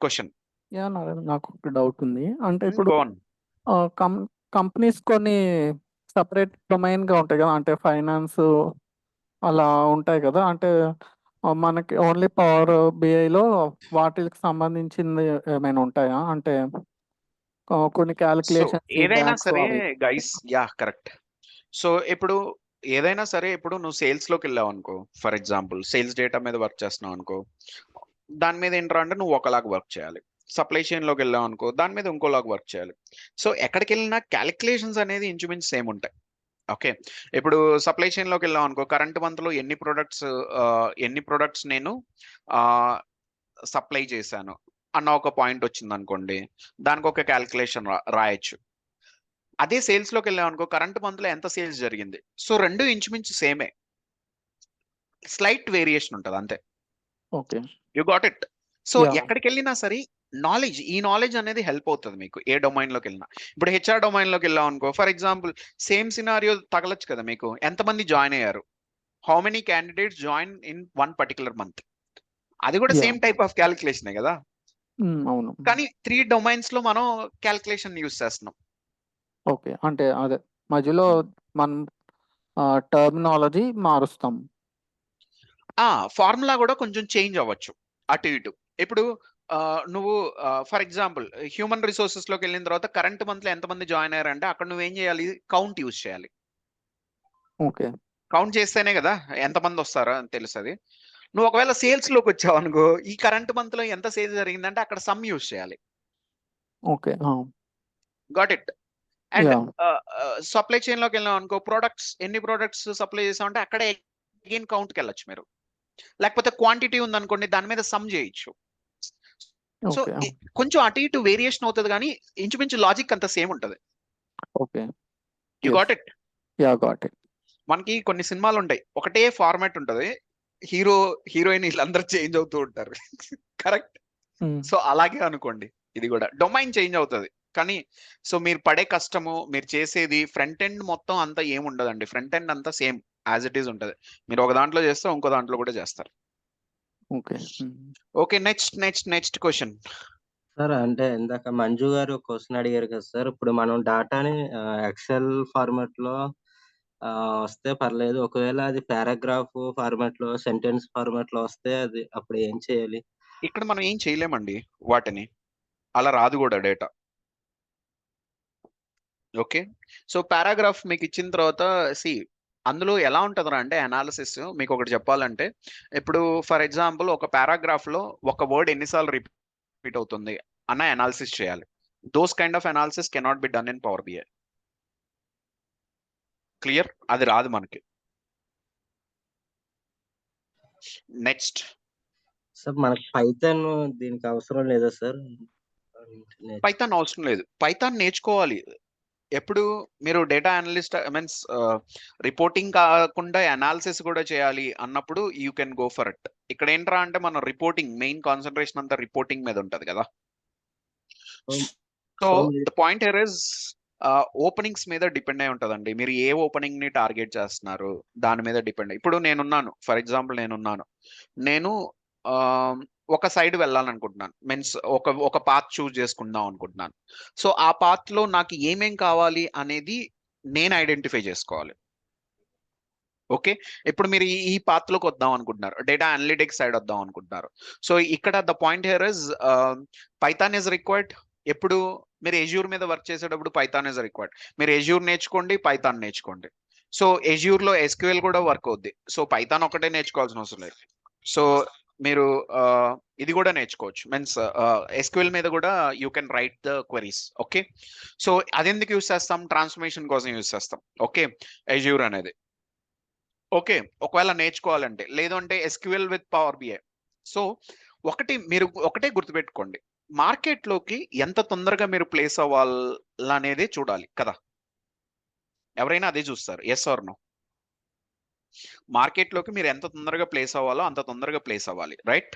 question. నాకు ఒక డౌట్ ఉంది. అంటే ఇప్పుడు కంపెనీస్ కొన్ని సపరేట్ డొమైన్ గా ఉంటాయి కదా, అంటే ఫైనాన్స్ అలా ఉంటాయి కదా, అంటే మనకి ఓన్లీ పవర్ బిఐలో వాటికి సంబంధించింది ఏమైనా ఉంటాయా? అంటే కొన్ని క్యాలిక్యులేషన్ ఏదైనా సరే గైస్, యా కరెక్ట్. సో ఇప్పుడు ఏదైనా సరే, ఇప్పుడు నువ్వు సేల్స్ లోకి వెళ్ళావు అనుకో, ఫర్ ఎగ్జాంపుల్ సేల్స్ డేటా మీద వర్క్ చేస్తున్నావు అనుకో, దాని మీద ఏంట్రా అంటే నువ్వు ఒకలాగా వర్క్ చేయాలి. సప్లై చైన్ లోకి వెళ్ళావు అనుకో, దాని మీద ఇంకోలాగా వర్క్ చేయాలి. సో ఎక్కడికి వెళ్ళినా క్యాలిక్యులేషన్స్ అనేది ఇంచుమించు సేమ్ ఉంటాయి. ఓకే. ఇప్పుడు సప్లై చైన్ లోకి వెళ్ళాం అనుకో, కరెంట్ మంత్ లో ఎన్ని ప్రొడక్ట్స్ నేను సప్లై చేశాను అన్న ఒక పాయింట్ వచ్చింది అనుకోండి, దానికి ఒక క్యాలిక్యులేషన్ రాయొచ్చు. అదే సేల్స్ లోకి వెళ్ళాం అనుకో, కరెంట్ మంత్ లో ఎంత సేల్స్ జరిగింది. సో 2 ఇంచుమించు సేమే, స్లైట్ వేరియేషన్ ఉంటుంది అంతే. Okay, you got it. So ఎక్కడికి వెళ్ళినా సరే ఈ నాలెడ్జ్ అనేది హెల్ప్ అవుతుంది మీకు ఏ డొమైన్ లోకి వెళ్ళినా. ఇప్పుడు హెచ్ఆర్ డొమైన్ లోకి వెళ్ళాం అనుకో, ఫర్ ఎగ్జాంపుల్ సేమ్ సినారియో తగలచ్చు కదా మీకు. ఎంతమంది జాయిన్ అయ్యారు, how many candidates join in 1 particular month, అది కూడా సేమ్ టైప్ ఆఫ్ క్యాలిక్యులేషన్ కదా. అవును, కానీ 3 డొమైన్స్ లో మనం క్యాలిక్యులేషన్ యూస్ చేస్తున్నాం. ఓకే. అంటే అదే మధ్యలో మనం టర్మినాలజీ మారుస్తాం. ఫార్ములా కూడా కొంచెం చేంజ్ అవ్వచ్చు అటు ఇటు. ఇప్పుడు నువ్వు ఫర్ ఎగ్జాంపుల్ హ్యూమన్ రిసోర్సెస్ లోకి వెళ్ళిన తర్వాత కరెంట్ మంత్ లో ఎంతమంది జాయిన్ అయ్యారంటే అక్కడ నువ్వేం చేయాలి, కౌంట్ యూజ్ చేయాలి. ఓకే. కౌంట్ చేస్తేనే కదా ఎంతమంది వస్తారో అని తెలుస్తుంది. నువ్వు ఒకవేళ సేల్స్ లోకి వచ్చావు అనుకో, ఈ కరెంట్ మంత్ లో ఎంత సేల్స్ జరిగిందంటే అక్కడ సమ్ యూజ్ చేయాలి. Okay. Got it. And yeah. Supply chain లోకి వెళ్ళాం అనుకో, ప్రొడక్ట్స్ ఎన్ని ప్రొడక్ట్స్ సప్లై చేసామంటే అక్కడే అగైన్ కౌంట్కి వెళ్ళొచ్చు మీరు. లేకపోతే క్వాంటిటీ ఉందనుకోండి, దాని మీద సమ్ చేయొచ్చు. So okay. కొంచెం అటు ఇటు వేరియేషన్ అవుతుంది, కానీ ఇంచుమించు లాజిక్ అంత సేమ్ ఉంటుంది. Okay. U S. Got it. Yeah, got it. మనకి కొన్ని సినిమాలు ఉంటాయి, ఒకటే ఫార్మాట్ ఉంటది, హీరో హీరోయిన్ వీళ్ళందరూ చేంజ్ అవుతూ ఉంటారు. కరెక్ట్. సో అలాగే అనుకోండి, ఇది కూడా డొమైన్ చేంజ్ అవుతుంది, కానీ సో మీరు పడే కష్టము, మీరు చేసేది ఫ్రంట్ ఎండ్ మొత్తం అంతా ఏముండదండి. ఫ్రంట్ ఎండ్ అంతా సేమ్ యాజ్ ఇట్ ఈస్ ఉంటుంది. మీరు ఒక దాంట్లో చేస్తే ఇంకో దాంట్లో కూడా చేస్తారు. Okay. Okay, next question. Sir అంటే ఇందాక మంజు గారు క్వశ్చన్ అడిగారు కదా సార్. ఇప్పుడు మనం డాటాని ఎక్సెల్ ఫార్మాట్ లో వస్తే పర్లేదు, ఒకవేళ అది పారాగ్రాఫ్ ఫార్మాట్ లో, సెంటెన్స్ ఫార్మాట్ లో వస్తే అది అప్పుడు ఏం చేయాలి? ఇక్కడ మనం ఏం చేయలేమండి వాటిని, అలా రాదు కూడా డేటా. ఓకే, సో పారాగ్రాఫ్ మీకు ఇచ్చిన తర్వాత అందులో ఎలా ఉంటుందా అంటే అనాలిసిస్ మీకు ఒకటి చెప్పాలంటే, ఇప్పుడు ఫర్ ఎగ్జాంపుల్ ఒక పారాగ్రాఫ్ లో ఒక వర్డ్ ఎన్నిసార్లు రిపీట్ అవుతుంది అన్న అనాలిసిస్ చేయాలి. Those kind of analysis cannot be done in power BI. Clear? అది రాదు మనకి. నెక్స్ట్ సార్ మనకి పైథాన్ దీనికి అవసరం లేదా సార్? పైథాన్ అవసరం లేదు, పైథాన్ నేర్చుకోవాలి. ఎప్పుడు మీరు డేటా అనలిస్ట్ మీన్స్ రిపోర్టింగ్ కాకుండా అనాలిసిస్ కూడా చేయాలి అన్నప్పుడు you can go for it. ఇక్కడ ఏంట్రా అంటే మన రిపోర్టింగ్ మెయిన్ కాన్సన్ట్రేషన్ అంతా రిపోర్టింగ్ మీద ఉంటది కదా. So the point here is openings మీద డిపెండ్ అయి ఉంటుందండి. మీరు ఏ ఓపెనింగ్ ని టార్గెట్ చేస్తున్నారు దాని మీద డిపెండ్. ఇప్పుడు నేనున్నాను, ఫర్ ఎగ్జాంపుల్ నేను ఒక సైడ్ వెళ్ళాలనుకుంటున్నాను, మీన్స్ ఒక పాత్ చూస్ చేసుకుందాం అనుకుంటున్నాను. సో ఆ పాత్ లో నాకు ఏమేం కావాలి అనేది నేను ఐడెంటిఫై చేసుకోవాలి. ఓకే, ఇప్పుడు మీరు ఈ పాత్ లోకి వద్దాం అనుకుంటున్నారు, డేటా అనలిటిక్స్ సైడ్ వద్దాం అనుకుంటున్నారు. సో ఇక్కడ the point here is Python is required. ఎప్పుడు మీరు ఎజ్యూర్ మీద వర్క్ చేసేటప్పుడు పైథాన్ ఇస్ రిక్వైర్డ్. మీరు ఎజ్యూర్ నేర్చుకోండి, పైథాన్ నేర్చుకోండి. సో ఎజ్యూర్ లో ఎస్క్యూఎల్ కూడా వర్క్ అవుద్ది. సో పైథాన్ ఒకటే నేర్చుకోవాల్సిన అవసరం లేదు. సో మీరు ఇది కూడా నేర్చుకోవచ్చు, మీన్స్ ఎస్క్యూఎల్ మీద కూడా you can write the queries. Okay, so అదెందుకు యూస్ చేస్తాం? ట్రాన్స్ఫర్మేషన్ కోసం యూస్ చేస్తాం. ఓకే, ఎజ్యూర్ అనేది. ఓకే, ఒకవేళ నేర్చుకోవాలంటే, లేదు అంటే SQL with power BI. So మీరు ఒకటే గుర్తుపెట్టుకోండి, మార్కెట్ లోకి ఎంత తొందరగా మీరు ప్లేస్ అవ్వాలనేది చూడాలి కదా. ఎవరైనా అదే చూస్తారు, ఎస్ ఆర్ నో? మార్కెట్ లోకి మీరు ఎంత తొందరగా ప్లేస్ అవ్వాలో అంత తొందరగా ప్లేస్ అవ్వాలి, రైట్?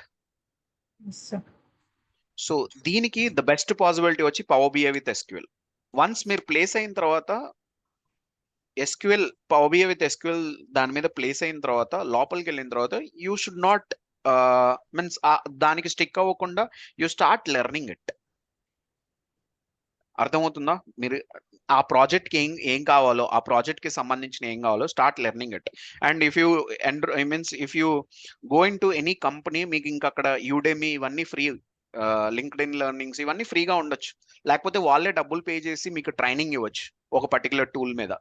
సో దీనికి ద బెస్ట్ పాసిబిలిటీ వచ్చి power BI with SQL. Once మీరు ప్లేస్ అయిన తర్వాత SQL, power BI with SQL దాని మీద ప్లేస్ అయిన తర్వాత, లోపలికి వెళ్ళిన తర్వాత యూ షుడ్ నాట్ మీన్స్ దానికి స్టిక్ అవ్వకుండా యూ స్టార్ట్ లెర్నింగ్ ఇట్. అర్థమవుతుందా? మీరు ఆ ప్రాజెక్ట్ కి ఏం కావాలో, ఆ ప్రాజెక్ట్ కి సంబంధించిన ఏం కావాలో start learning it. And if you go in to any company, మీకు ఇంకా అక్కడ యూడెమీ ఇవన్నీ ఫ్రీ, లింక్డ్ ఇన్ లెర్నింగ్స్ ఇవన్నీ ఫ్రీగా ఉండొచ్చు. లేకపోతే వాళ్ళే డబ్బులు పే చేసి మీకు ట్రైనింగ్ ఇవ్వచ్చు ఒక పర్టికులర్ టూల్ మీద.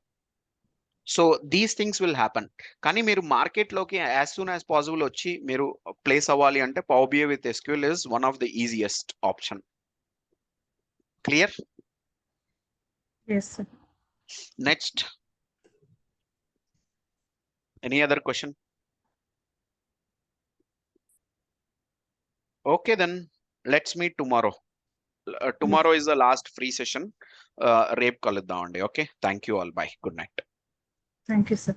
So these things will happen. కానీ మీరు మార్కెట్ లోకి యాజ్ సూన్ యాజ్ పాసిబుల్ వచ్చి మీరు ప్లేస్ అవ్వాలి అంటే power BI with SQL is one of the easiest option. Clear? Yes, sir. Next. Any other question? Okay, then let's meet tomorrow. Tomorrow is the last free session. Rape kaluddam andi. Okay, thank you all. Bye. Good night. Thank you, sir.